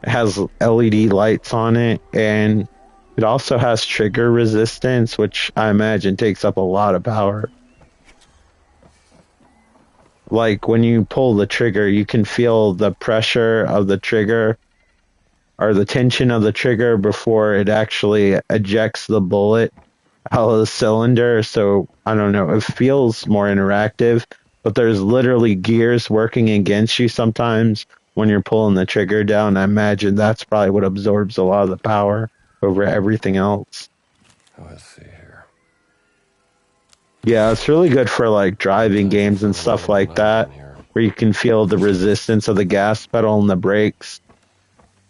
Speaker 1: It has LED lights on it, and it also has trigger resistance, which I imagine takes up a lot of power. like when you pull the trigger, you can feel the pressure of the trigger or the tension of the trigger before it actually ejects the bullet out of the cylinder. So I don't know, it feels more interactive, but there's literally gears working against you sometimes when you're pulling the trigger down. I imagine that's probably what absorbs a lot of the power over everything else.
Speaker 2: Oh, let's see here.
Speaker 1: Yeah, it's really good for like driving games and stuff like that, where you can feel the resistance of the gas pedal and the brakes.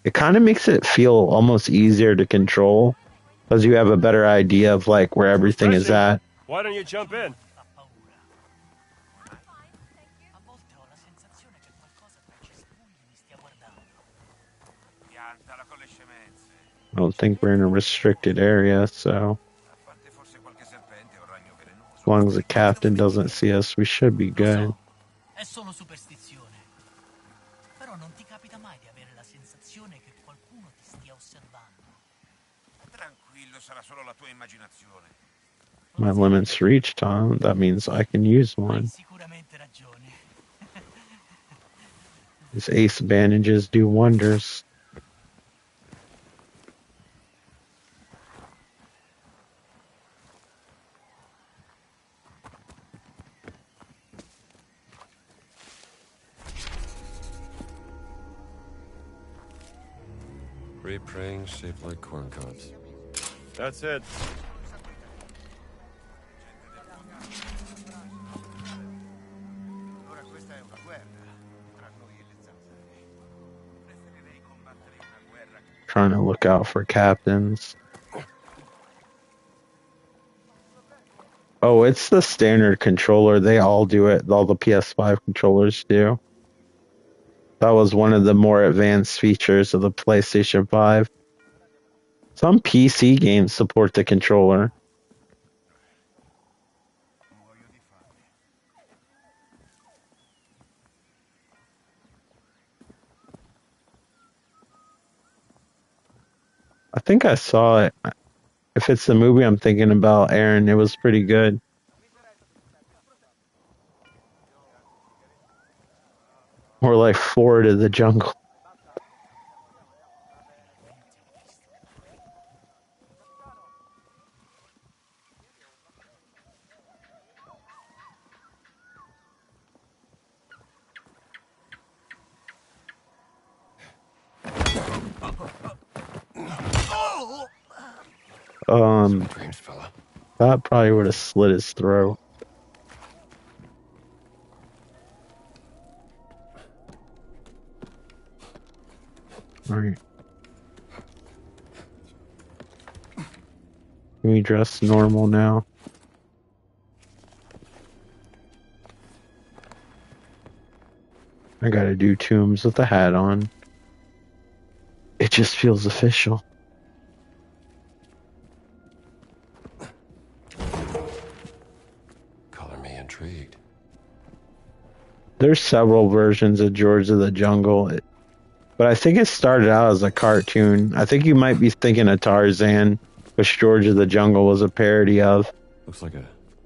Speaker 1: It kind of makes it feel almost easier to control because you have a better idea of like where everything is at.
Speaker 2: Why don't you jump in?
Speaker 4: Fa paura. A volte ho la sensazione che qualcosa tra i cespugli mi stia guardando.
Speaker 3: Piantala con le scemenze.
Speaker 1: I don't think we're in a restricted area, so
Speaker 3: A parte forse qualche serpente o ragno velenoso.
Speaker 1: as long as the captain doesn't see us, we should be
Speaker 4: Lo
Speaker 1: good.
Speaker 4: so, è solo superstizione. Però non ti capita mai di avere la sensazione che qualcuno ti stia osservando.
Speaker 3: Tranquillo, sarà solo la tua immaginazione.
Speaker 1: My limit's reached, huh? That means I can use
Speaker 4: Hai
Speaker 1: one.
Speaker 4: sicuramente ragione.
Speaker 1: These ace bandages do wonders.
Speaker 2: Three praying shaped like corn cobs. That's it.
Speaker 3: Allora questa è una guerra tra noi e le zanzare. Preferirei combattere una guerra che...
Speaker 1: Trying to look out for captains. Oh, it's the standard controller. They all do it. All the PS5 controllers do. That was one of the more advanced features of the PlayStation 5. Some PC games support the controller. I think I saw it. If it's the movie I'm thinking about, Aaron, it was pretty good. Or like Forward of the Jungle.
Speaker 2: Strange fella.
Speaker 1: That probably would have slit his throat. Alright. Can we dress normal now? I gotta do tombs with the hat on. It just feels official.
Speaker 2: Color me intrigued.
Speaker 1: There's several versions of George of the Jungle, but I think it started out as a cartoon. I think you might be thinking of Tarzan, which George of the Jungle was a parody of.
Speaker 2: Looks like a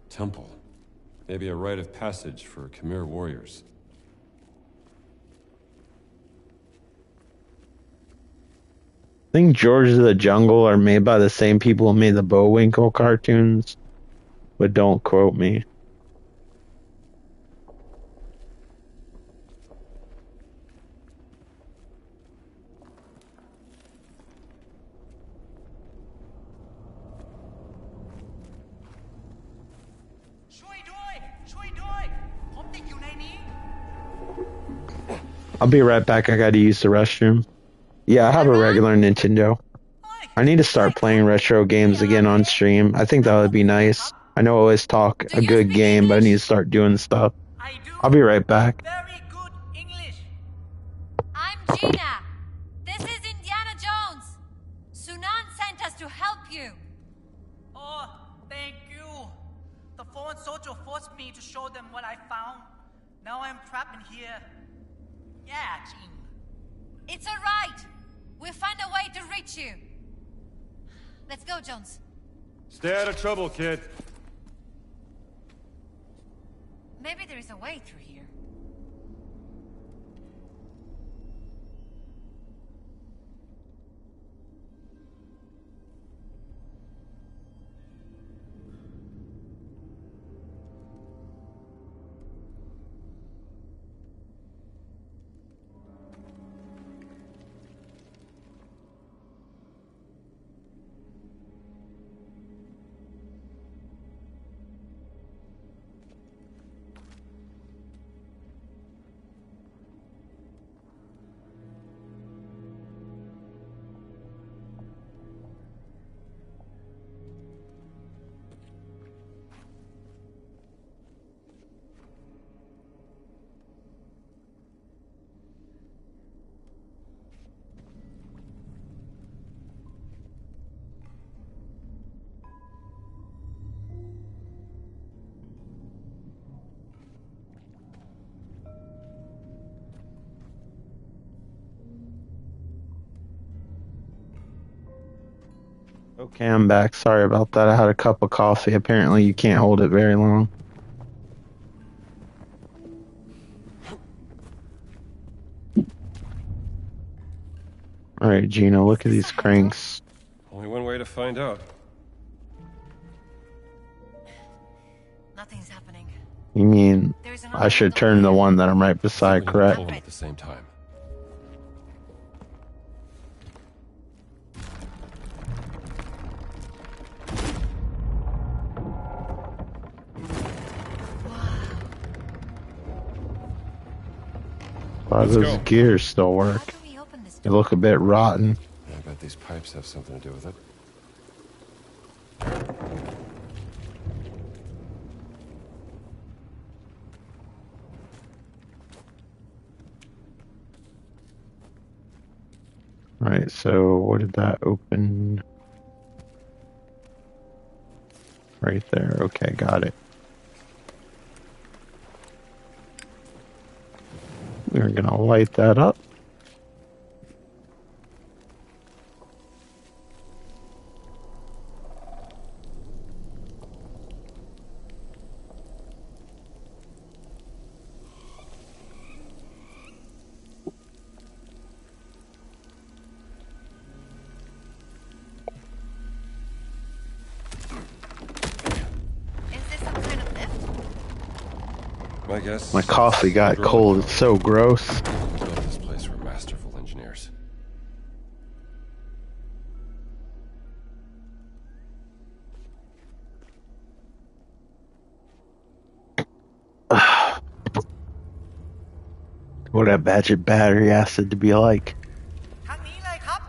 Speaker 2: temple. Maybe a rite of passage for Khmer warriors.
Speaker 1: I think George of the Jungle are made by the same people who made the Bullwinkle cartoons, but don't quote me. I'll be right back. I gotta use the restroom. Yeah, I have a regular Nintendo. I need to start playing retro games again on stream. I think that would be nice. I know I always talk a good game, but I need to start doing stuff. I'll be right back.
Speaker 4: Very good English.
Speaker 5: I'm Gina. This is Indiana Jones. Sunan sent us to help you.
Speaker 4: Oh, thank you. The foreign soldier forced me to show them what I found. Now I'm trapped in here. Yeah, Jean.
Speaker 5: It's all right. We'll find a way to reach you. Let's go, Jones.
Speaker 2: Stay out of trouble, kid.
Speaker 5: Maybe there is a way through here.
Speaker 1: Okay, I'm back. Sorry about that. I had a cup of coffee. Apparently, you can't hold it very long. All right, Gina, look at these cranks.
Speaker 2: Only one way to find out.
Speaker 5: Nothing's happening.
Speaker 1: You mean
Speaker 5: There's
Speaker 1: I
Speaker 5: another
Speaker 1: should
Speaker 5: window
Speaker 1: turn the
Speaker 5: here.
Speaker 1: one that I'm right
Speaker 2: See if
Speaker 1: beside,
Speaker 2: we can
Speaker 1: correct?
Speaker 2: pull them at the same time.
Speaker 1: Why
Speaker 2: Let's
Speaker 1: those
Speaker 2: go.
Speaker 1: gears still
Speaker 5: How
Speaker 1: work?
Speaker 5: do we open this
Speaker 1: They
Speaker 5: door?
Speaker 1: look a bit rotten.
Speaker 2: I bet these pipes have something to do with it.
Speaker 1: All right, so what did that open? Right there. Okay, got it. We're gonna light that up.
Speaker 5: Is this some kind of lift?
Speaker 2: My guess.
Speaker 1: My coffee got cold. It's so gross.
Speaker 2: Whoever built this place were masterful engineers.
Speaker 1: What that badget battery acid to be like.
Speaker 4: ทางนี้เลยครับ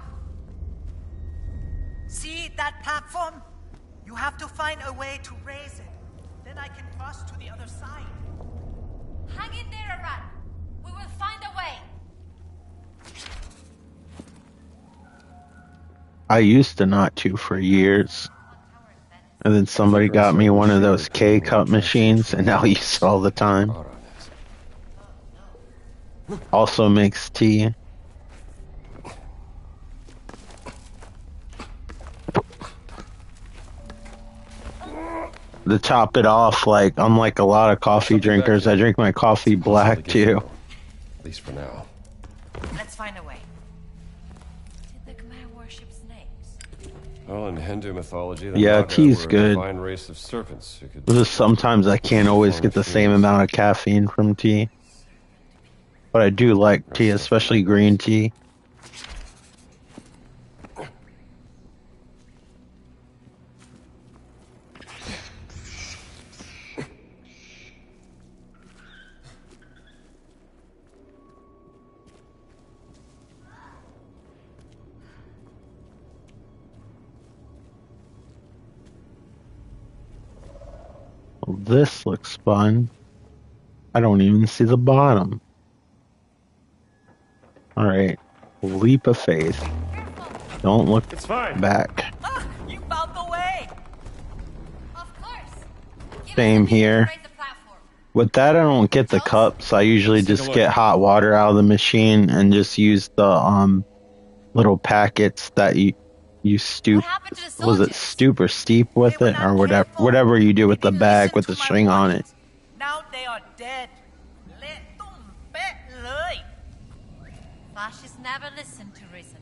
Speaker 4: See that platform? You have to find a way to raise it. Then I can cross to the other side.
Speaker 5: Hang in there, Aran. We will find a way.
Speaker 1: I used to not to for years. And then somebody got me one of those K-cup machines, and now I use it all the time.
Speaker 2: Auron is.
Speaker 1: Also makes tea. To top it off, like unlike a lot of coffee drinkers, I drink my coffee black too.
Speaker 2: At least for now.
Speaker 5: Let's find a way. Did the Khmer worship snakes?
Speaker 2: Well, in Hindu mythology, the
Speaker 1: Yeah,
Speaker 2: Naga
Speaker 1: tea's
Speaker 2: were
Speaker 1: good.
Speaker 2: a divine race of serpents who could.
Speaker 1: Just sometimes I can't always get the same amount of caffeine from tea. But I do like tea, especially green tea. Well, this looks fun. I don't even see the bottom. Alright. Leap of faith. Don't look
Speaker 2: It's fine.
Speaker 1: back.
Speaker 4: Ah, you found the way.
Speaker 5: Of course. Give
Speaker 1: Same
Speaker 5: us a minute to
Speaker 1: here.
Speaker 5: raise the platform.
Speaker 1: With that, I don't get the cups. I usually
Speaker 2: Let's take a
Speaker 1: just
Speaker 2: look.
Speaker 1: get hot water out of the machine and just use the little packets that you stoop.
Speaker 5: What happened to the
Speaker 1: Was it
Speaker 5: soldiers?
Speaker 1: stoop or steep with
Speaker 4: They were
Speaker 1: it,
Speaker 4: not
Speaker 1: or whatever?
Speaker 4: careful.
Speaker 1: Whatever you do with
Speaker 4: They
Speaker 1: the
Speaker 4: didn't
Speaker 1: bag
Speaker 4: listen
Speaker 1: with
Speaker 4: to
Speaker 1: the
Speaker 4: my
Speaker 1: string on it.
Speaker 4: warnings. Now they are dead. เละตุ้มเป๊ะเลย
Speaker 5: Fascists never listen to reason.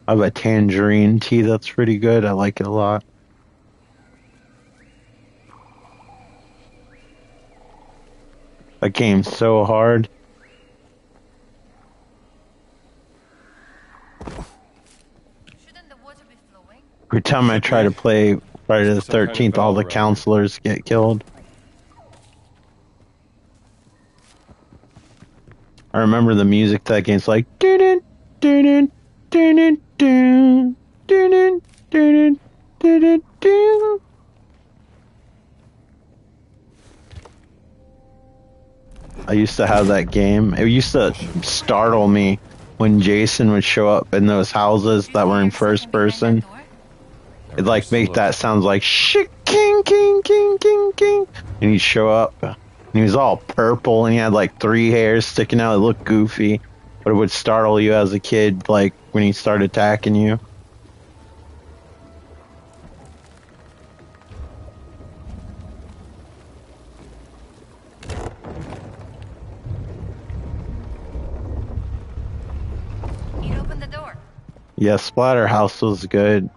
Speaker 1: I have a tangerine tea that's pretty good. I like it a lot. That game's so hard.
Speaker 5: Shouldn't the water be flowing?
Speaker 1: Every time I try to play Friday the
Speaker 2: Some kind of
Speaker 1: 13th, all the
Speaker 2: valve around
Speaker 1: counselors get killed. I remember the music to that game's like doo doo doo doo doo doo doo. I used to have that game. It used to startle me when Jason would show up in those houses that were in first person. It'd like make that sound like shit king king king king king, and he'd show up and he was all purple and he had like 3 hairs sticking out. It looked goofy, but it would startle you as a kid, like when he started attacking you. Yeah, Splatterhouse was good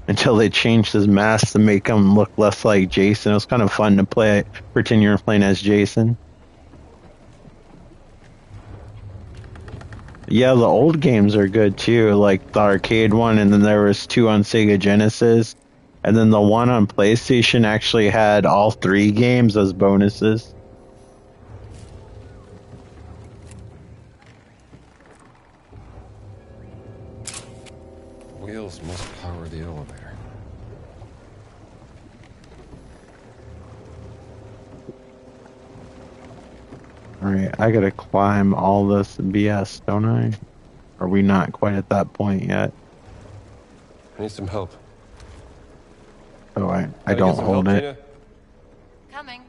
Speaker 1: until they changed his mask to make him look less like Jason. It was kind of fun to pretend you were playing as Jason. Yeah, the old games are good too, like the arcade one, and then there was 2 on Sega Genesis, and then the one on PlayStation actually had all 3 games as bonuses.
Speaker 2: Wheels must power the elevator.
Speaker 1: Alright, I gotta climb all this BS, don't I? Are we not quite at that point yet?
Speaker 2: I need some help.
Speaker 1: Oh, I
Speaker 2: Can I
Speaker 1: don't
Speaker 2: get some
Speaker 1: hold
Speaker 2: help,
Speaker 1: it.
Speaker 2: Gina?
Speaker 5: Coming.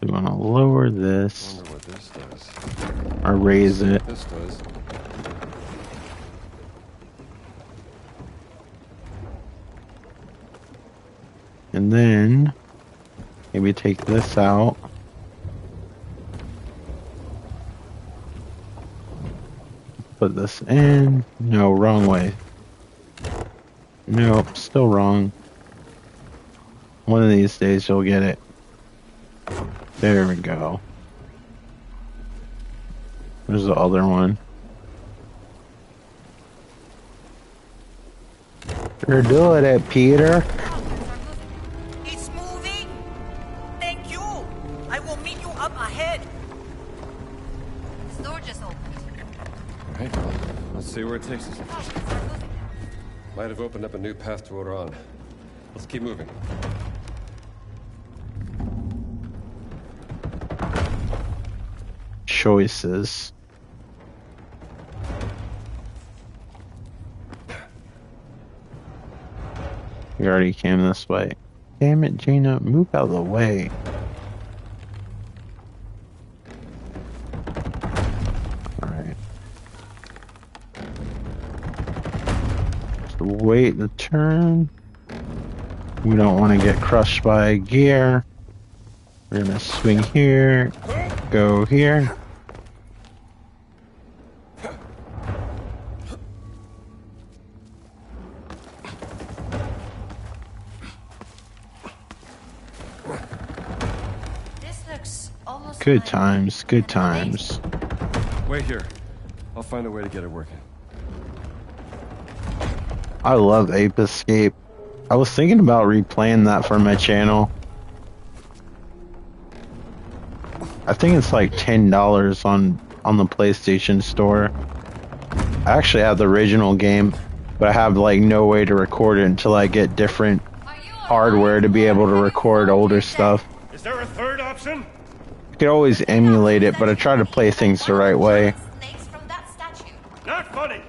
Speaker 1: We want to lower this
Speaker 2: Wonder what this does.
Speaker 1: or raise
Speaker 2: See
Speaker 1: it.
Speaker 2: what this does.
Speaker 1: And then maybe take this out. Put this in. No, wrong way. Nope, still wrong. One of these days you'll get it. There we go. There's the other one. You're doing it, Peter.
Speaker 4: It's moving! Thank you! I will meet you up ahead!
Speaker 5: This door just opened.
Speaker 2: Alright, well, let's see where it takes us.
Speaker 5: Targets are moving now.
Speaker 2: Might have opened up a new path to Oran. Let's keep moving.
Speaker 1: Choices. We already came this way. Damn it, Gina, move out of the way. Alright. Just wait the turn. We don't want to get crushed by a gear. We're gonna swing here, go here.
Speaker 5: This looks almost
Speaker 1: Good
Speaker 5: like
Speaker 1: times, good
Speaker 5: an
Speaker 1: times.
Speaker 2: Wait here. I'll find a way to get it working.
Speaker 1: I love Ape Escape. I was thinking about replaying that for my channel. I think it's like $10 on the PlayStation Store. I actually have the original game, but I have like no way to record it until I get different hardware to be able to record older stuff.
Speaker 3: Is there a third option?
Speaker 1: You could always emulate it, but I try to play things the right way.
Speaker 5: Snakes from that statue.
Speaker 3: Not funny.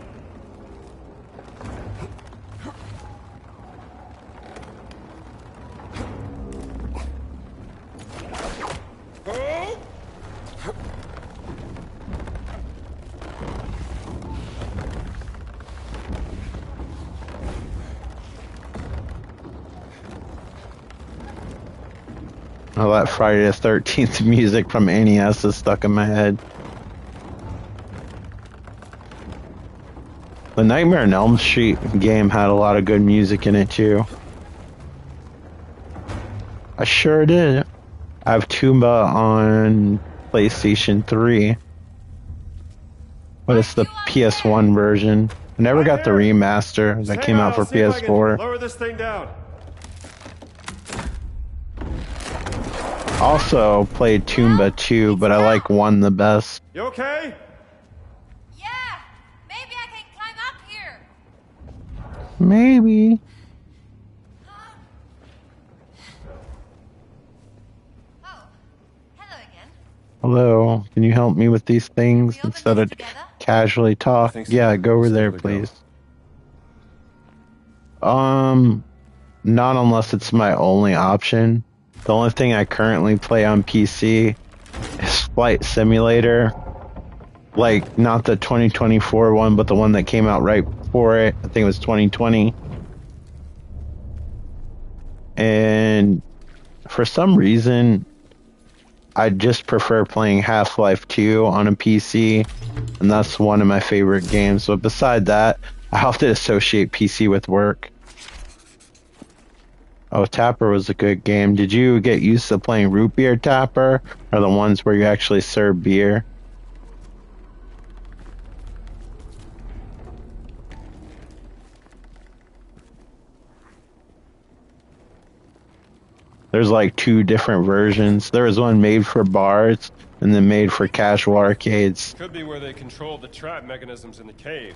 Speaker 1: Oh, that Friday the 13th music from NES is stuck in my head. The Nightmare on Elm Street game had a lot of good music in it too. I sure did. I have Toomba on PlayStation 3. But it's the PS1 version. I never got the remaster that came out for PS4.
Speaker 3: Lower this thing down.
Speaker 1: Also played Toomba 2, but I like 1 the best.
Speaker 3: You okay?
Speaker 5: Yeah, maybe I can climb up here.
Speaker 1: Maybe.
Speaker 5: Oh, hello again.
Speaker 1: Hello, can you help me with these things
Speaker 5: We open
Speaker 1: instead
Speaker 5: this
Speaker 1: of
Speaker 5: together?
Speaker 1: casually talk?
Speaker 2: think so.
Speaker 1: Yeah, go over
Speaker 2: Let's
Speaker 1: there,
Speaker 2: give it a go.
Speaker 1: please. Not unless it's my only option. The only thing I currently play on PC is Flight Simulator. Like, not the 2024 one, but the one that came out right before it. I think it was 2020. And for some reason, I just prefer playing Half-Life 2 on a PC, and that's one of my favorite games. But beside that, I have to associate PC with work. Oh, Tapper was a good game. Did you get used to playing Root Beer Tapper, or the ones where you actually serve beer? There's like two different versions. There was one made for bars and then made for casual arcades.
Speaker 2: Could be where they control the trap mechanisms in the cave.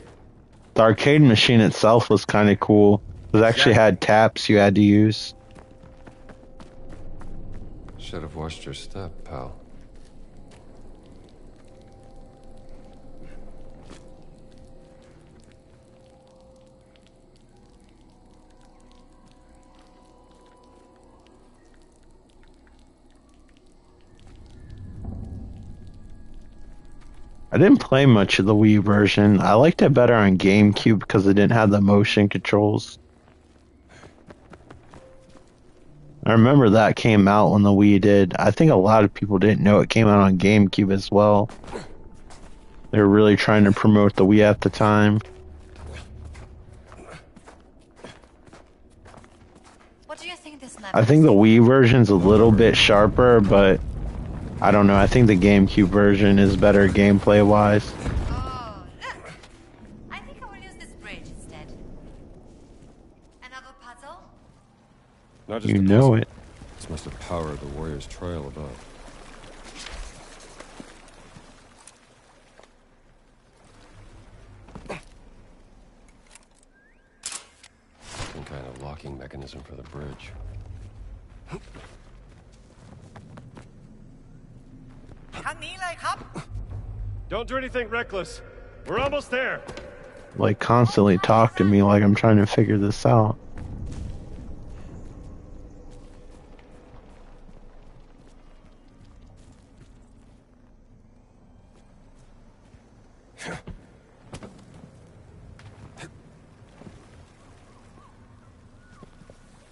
Speaker 1: The arcade machine itself was kind of cool. It actually had taps you had to use.
Speaker 2: Should have watched your step, pal.
Speaker 1: I didn't play much of the Wii version. I liked it better on GameCube because it didn't have the motion controls. I remember that came out when the Wii did. I think a lot of people didn't know it came out on GameCube as well. They were really trying to promote the Wii at the time.
Speaker 5: What do you think this map
Speaker 1: I think the Wii version's a little bit sharper, but I don't know. I think the GameCube version is better gameplay-wise.
Speaker 5: Oh, look! I think I will use this bridge instead. Another puzzle?
Speaker 2: Not just
Speaker 1: You
Speaker 2: a
Speaker 1: know
Speaker 2: puzzle.
Speaker 1: it.
Speaker 2: This must have powered the warrior's trail above. Some kind of locking mechanism for the bridge. Don't do anything reckless. We're almost there.
Speaker 1: Like, constantly talk to me like I'm trying to figure this out.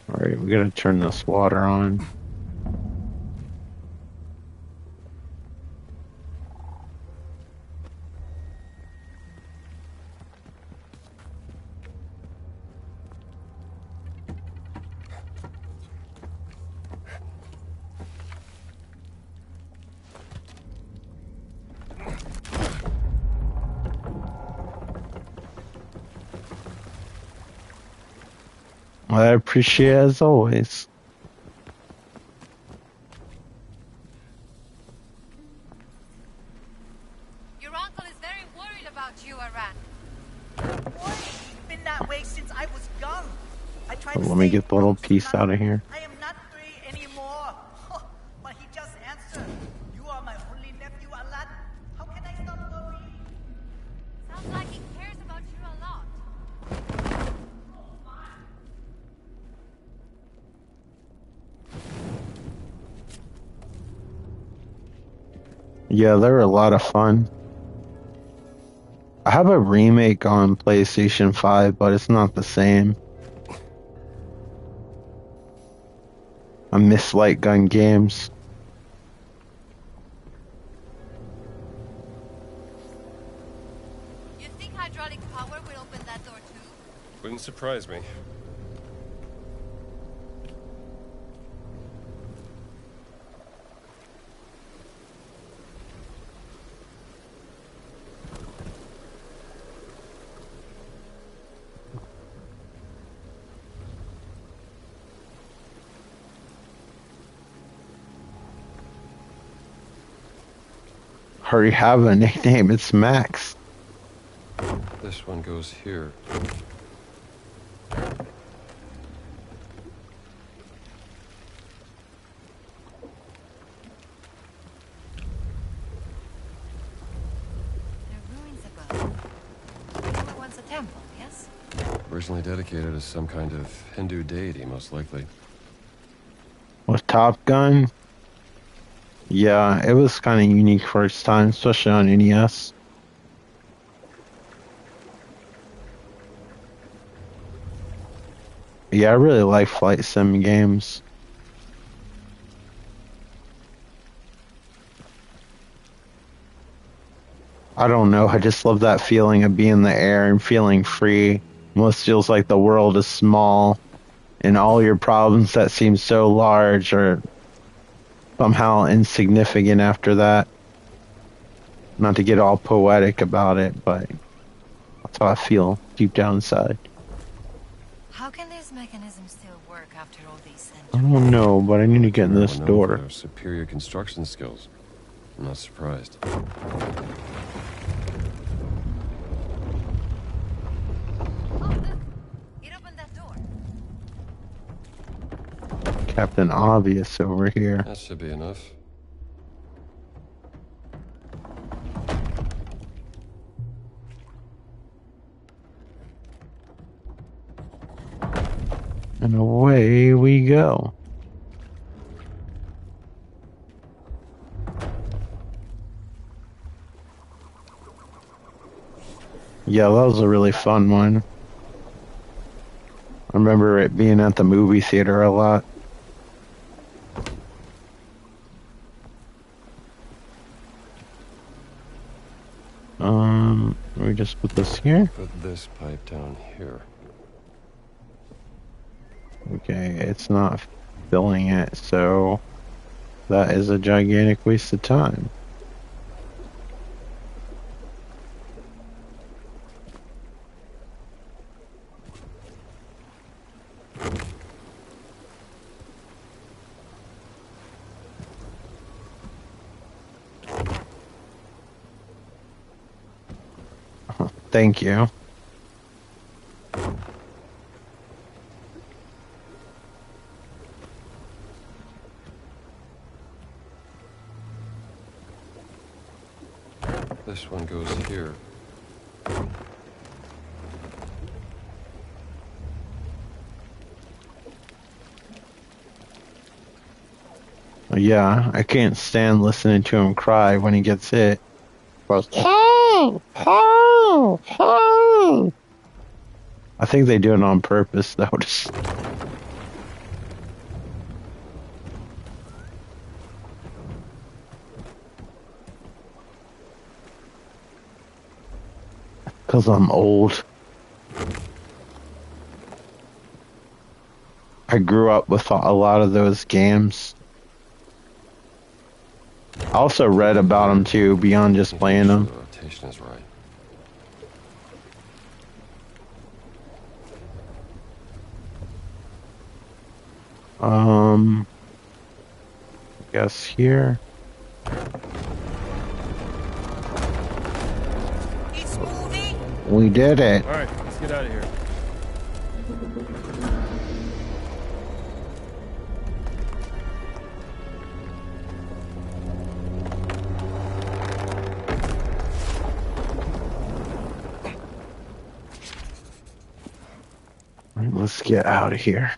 Speaker 1: Alright, we gotta turn this water on. I appreciate it as always.
Speaker 5: Your uncle is very worried about you, Aran.
Speaker 4: Boy, he's been that way since I was young. I tried to
Speaker 1: Let me
Speaker 4: say,
Speaker 1: get the little
Speaker 4: "Don't
Speaker 1: piece
Speaker 4: stop.
Speaker 1: out of here.
Speaker 4: I am not 3 anymore." But he just answered, "You are my only nephew, Alan. How can I stop worrying?"
Speaker 5: Sounds like he cares about you a lot.
Speaker 1: Yeah, they were a lot of fun. I have a remake on PlayStation 5, but it's not the same. I miss light gun games.
Speaker 5: You think hydraulic power will open that door too?
Speaker 2: Wouldn't surprise me.
Speaker 1: Already have a nickname, it's Max.
Speaker 2: This one goes here.
Speaker 5: There are ruins above. There were once a temple, yes?
Speaker 2: Originally dedicated to some kind of Hindu deity, most likely.
Speaker 1: With Top Gun? Yeah, it was kind of unique for its time, especially on NES. Yeah, I really like flight sim games. I don't know. I just love that feeling of being in the air and feeling free. Almost feels like the world is small and all your problems that seem so large are somehow insignificant after that. Not to get all poetic about it, but that's how I feel deep down inside.
Speaker 5: How can this mechanism still work after all these
Speaker 1: I
Speaker 5: centuries?
Speaker 1: don't know, but I need to get in this
Speaker 2: Known for
Speaker 1: door.
Speaker 2: their superior construction skills. I'm not surprised.
Speaker 5: Oh, look! It opened that door.
Speaker 1: Captain Obvious over here.
Speaker 2: That should be enough.
Speaker 1: And away we go. Yeah, that was a really fun one. I remember it being at the movie theater a lot. We just put this here.
Speaker 2: Put this pipe down here.
Speaker 1: Okay, it's not filling it, so that is a gigantic waste of time. Thank you.
Speaker 2: This one goes here.
Speaker 1: Yeah, I can't stand listening to him cry when he gets hit. Goes, "Hey! Hey! Hey!" I think they do it on purpose, though. Just because I'm old. I grew up with a lot of those games. I also read about them too, beyond just playing them.
Speaker 2: The rotation is right.
Speaker 1: I guess here.
Speaker 4: It's moving.
Speaker 1: We did it.
Speaker 6: All right, let's get out of here.
Speaker 1: All right, let's get out of here.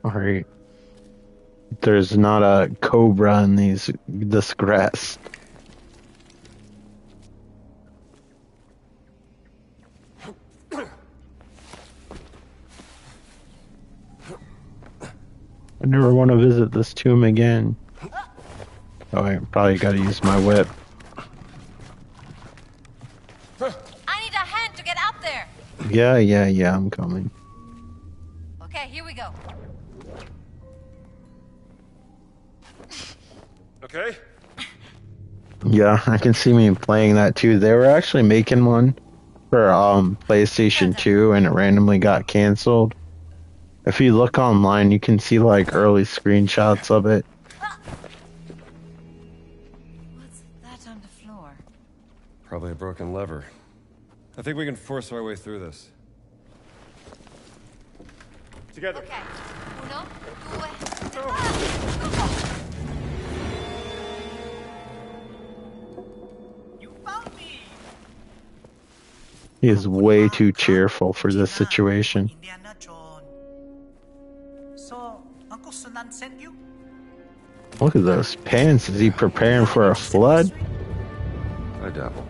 Speaker 1: All right. There's not a cobra in this grass. I never want to visit this tomb again. Oh, I probably got to use my whip.
Speaker 5: I need a hand to get up there.
Speaker 1: Yeah, I'm coming.
Speaker 5: Okay, here we go.
Speaker 2: Okay.
Speaker 1: Yeah, I can see me playing that too. They were actually making one for PlayStation 2 and it randomly got canceled. If you look online, you can see like early screenshots of it.
Speaker 5: What's that on the floor?
Speaker 2: Probably a broken lever. I think we can force our way through this.
Speaker 6: Together.
Speaker 5: Okay. Uno, due.
Speaker 4: You found me.
Speaker 1: He is way too cheerful for this situation.
Speaker 4: Indiana Jones. So, Uncle Sunan sent you?
Speaker 1: Look at those pants. Is he preparing for a flood?
Speaker 2: I dabble.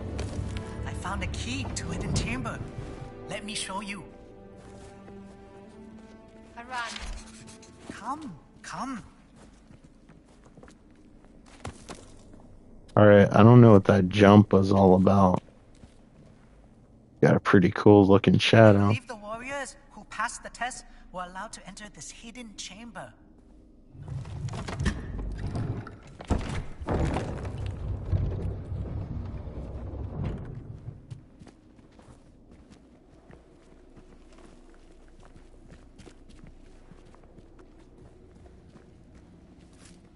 Speaker 4: I found a key to hidden chamber. Let me show you.
Speaker 5: I run.
Speaker 4: Come.
Speaker 1: All right, I don't know what that jump was all about. Got a pretty cool looking
Speaker 4: I
Speaker 1: shadow.
Speaker 4: believe the warriors who passed the test were allowed to enter this hidden chamber.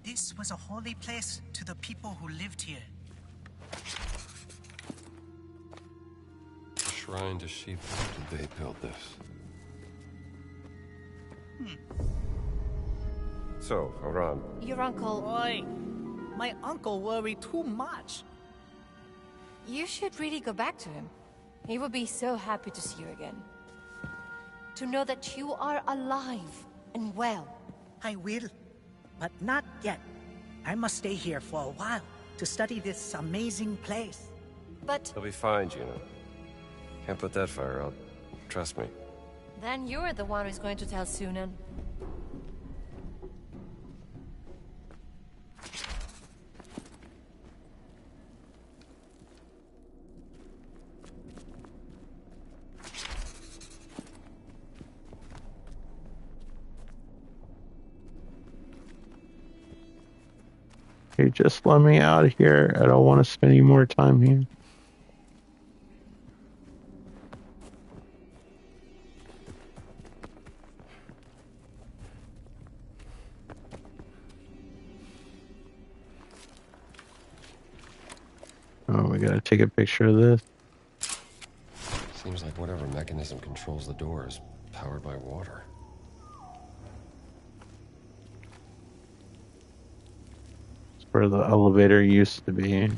Speaker 4: This was a holy place to the people who lived here.
Speaker 2: Shrine to Shiva. Did they build this? So, Haran,
Speaker 5: Your uncle...
Speaker 4: Boy, my uncle worried too much.
Speaker 5: You should really go back to him. He would be so happy to see you again. To know that you are alive and well.
Speaker 4: I will, but not yet. I must stay here for a while to study this amazing place.
Speaker 5: But
Speaker 2: he'll be fine, Juno. Can't put that fire out. Trust me.
Speaker 5: then you're the one who's going to tell Sunan.
Speaker 1: Hey, just let me out of here. I don't want to spend any more time here. Oh, we gotta take a picture of this.
Speaker 2: Seems like whatever mechanism controls the door is powered by water.
Speaker 1: It's where the elevator used to be.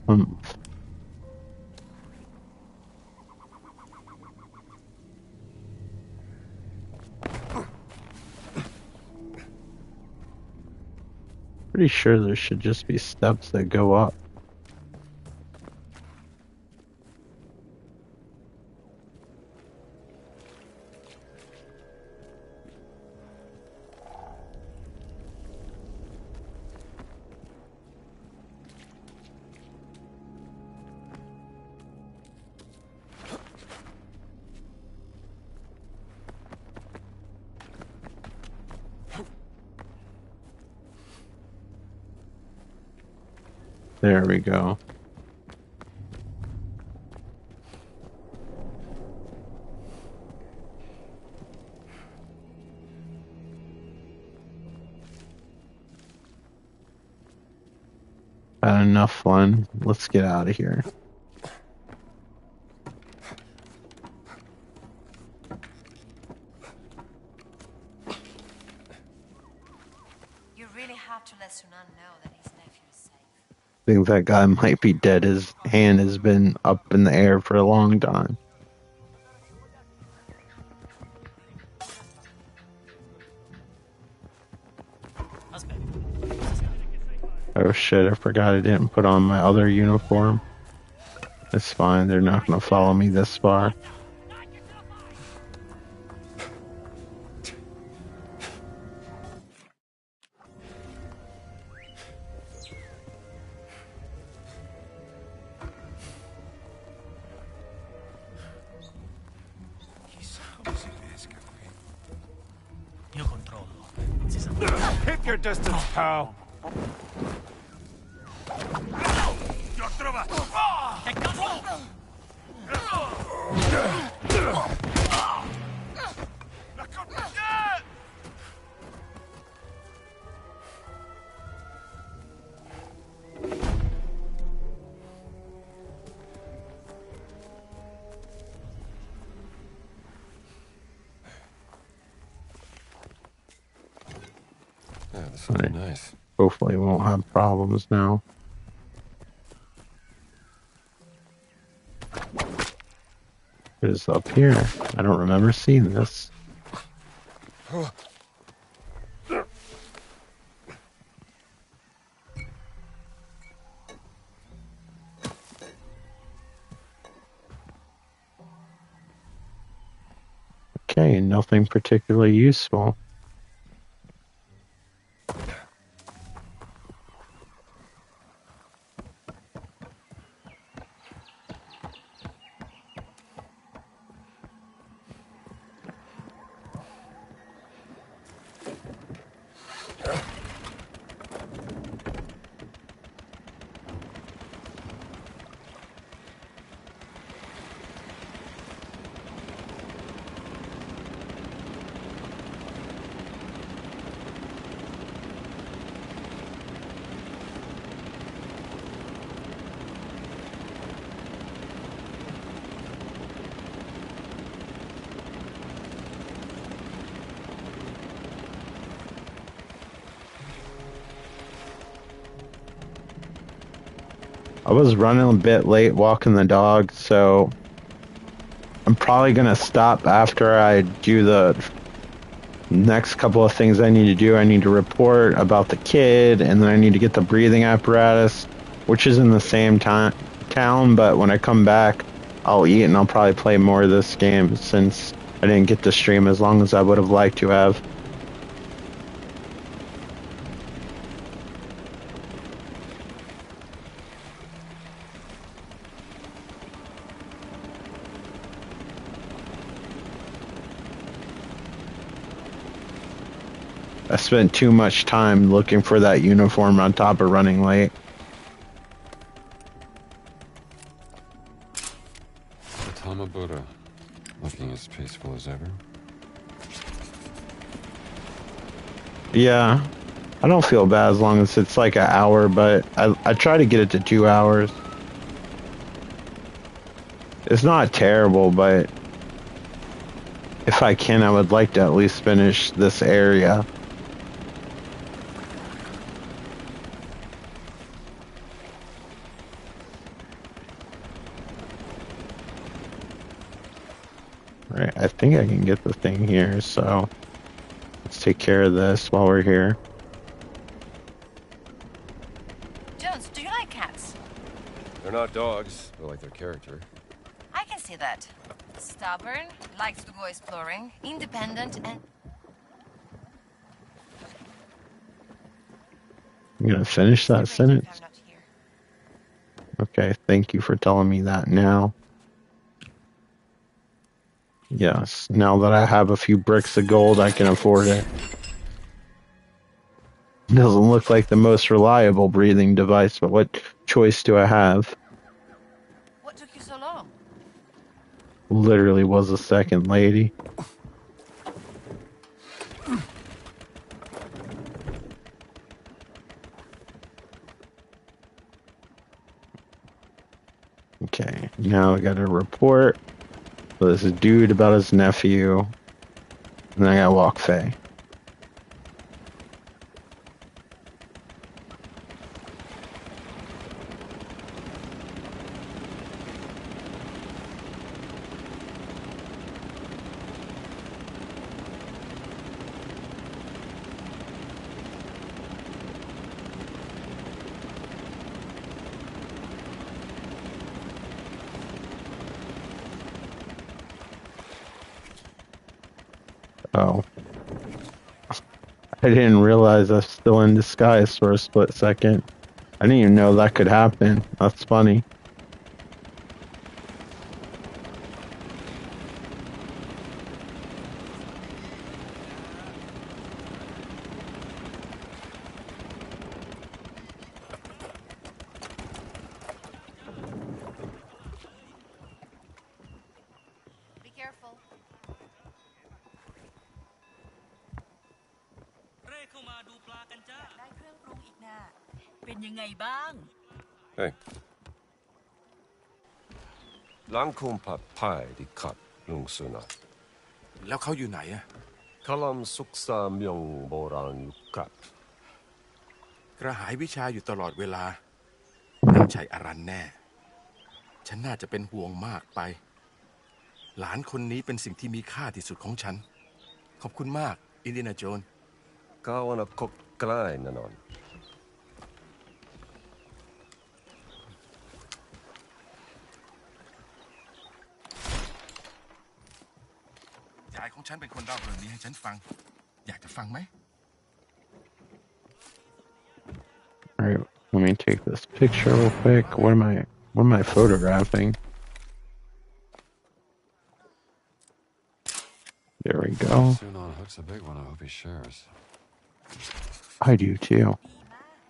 Speaker 1: Hmm. Pretty sure there should just be steps that go up. There we go. Had enough fun. Let's get out of here.
Speaker 5: You really have to let Sunan know that his nephew is safe.
Speaker 1: I think that guy might be dead. His hand has been up in the air for a long time. Oh shit, I forgot I didn't put on my other uniform. It's fine, they're not gonna follow me this far.
Speaker 4: Io controllo.
Speaker 6: Pick your distance, pal.
Speaker 3: Ti ho trovato!
Speaker 4: Che cazzo?
Speaker 3: La colpa...
Speaker 2: Yeah, this will be nice.
Speaker 1: Hopefully won't have problems now. It is up here. I don't remember seeing this. Okay, nothing particularly useful. I was running a bit late walking the dog, so I'm probably gonna stop after I do the next couple of things I need to do. I need to report about the kid, and then I need to get the breathing apparatus, which is in the same town, but when I come back, I'll eat and I'll probably play more of this game since I didn't get to stream as long as I would have liked to have. I spent too much time looking for that uniform on top of running late.
Speaker 2: Gautama Buddha, looking as peaceful as ever.
Speaker 1: Yeah, I don't feel bad as long as it's like an hour, but I try to get it to 2 hours. It's not terrible, but if I can, I would like to at least finish this area. Right, I think I can get the thing here, so let's take care of this while we're here.
Speaker 5: Jones, do you like cats?
Speaker 2: They're not dogs, they're like their character.
Speaker 5: I can see that. Stubborn, likes to go exploring, independent, and...
Speaker 1: I'm gonna finish that sentence.
Speaker 5: I'm not here.
Speaker 1: Okay, thank you for telling me that now. Yes, now that I have a few bricks of gold, I can afford it. Doesn't look like the most reliable breathing device, but what choice do I have?
Speaker 5: What took you so long?
Speaker 1: Literally was a second, lady. Okay, now I gotta report this dude about his nephew, and then I gotta walk Faye. Oh. I didn't realize I was still in disguise for a split second. I didn't even know that could happen. That's funny.
Speaker 5: Be careful.
Speaker 4: เร่เข้ามาดูปลากันจ้าได้เครื่องปรุงอีกน่ะเป็นยังไงบ้าง
Speaker 2: Hey. Langkum pat pai di kat lung suna.
Speaker 6: แล้วเขาอยู่ไหนอะ
Speaker 2: Kalam suksa myong boran yukat.
Speaker 7: กระหายวิชาอยู่ตลอดเวลานั่นใช่อารันแน่ฉันน่าจะเป็นห่วงมากไปหลานคนนี้เป็นสิ่งที่มีค่าที่สุดของฉันขอบคุณมากอินเดียนาโจนส์
Speaker 2: Kawana kok klein nanon.
Speaker 7: ยายของฉันเป็นคนเล่าเรื่องนี้ให้ฉันฟังอยากจะฟังไหม
Speaker 1: All right, let me take this picture real quick. What am I photographing? There we go.
Speaker 2: Sunan hooks a big one. I hope he shares.
Speaker 1: I do too.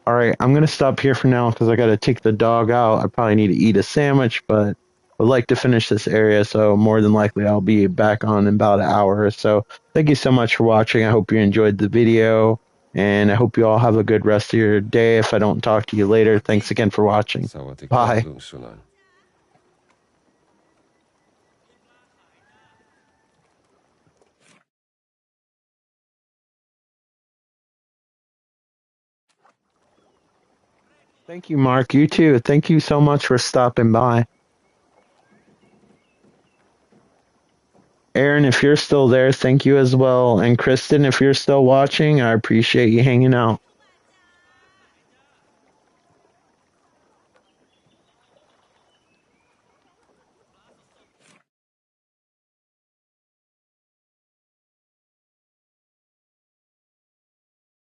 Speaker 1: All right, I'm going to stop here for now because I got to take the dog out. I probably need to eat a sandwich, but would like to finish this area, so more than likely I'll be back on in about an hour or so. Thank you so much for watching. I hope you enjoyed the video, and I hope you all have a good rest of your day. If I don't talk to you later, thanks again for watching. Bye.
Speaker 2: Sunan.
Speaker 1: Thank you, Mark. You too. Thank you so much for stopping by. Aaron, if you're still there, thank you as well. And Kristen, if you're still watching, I appreciate you hanging out.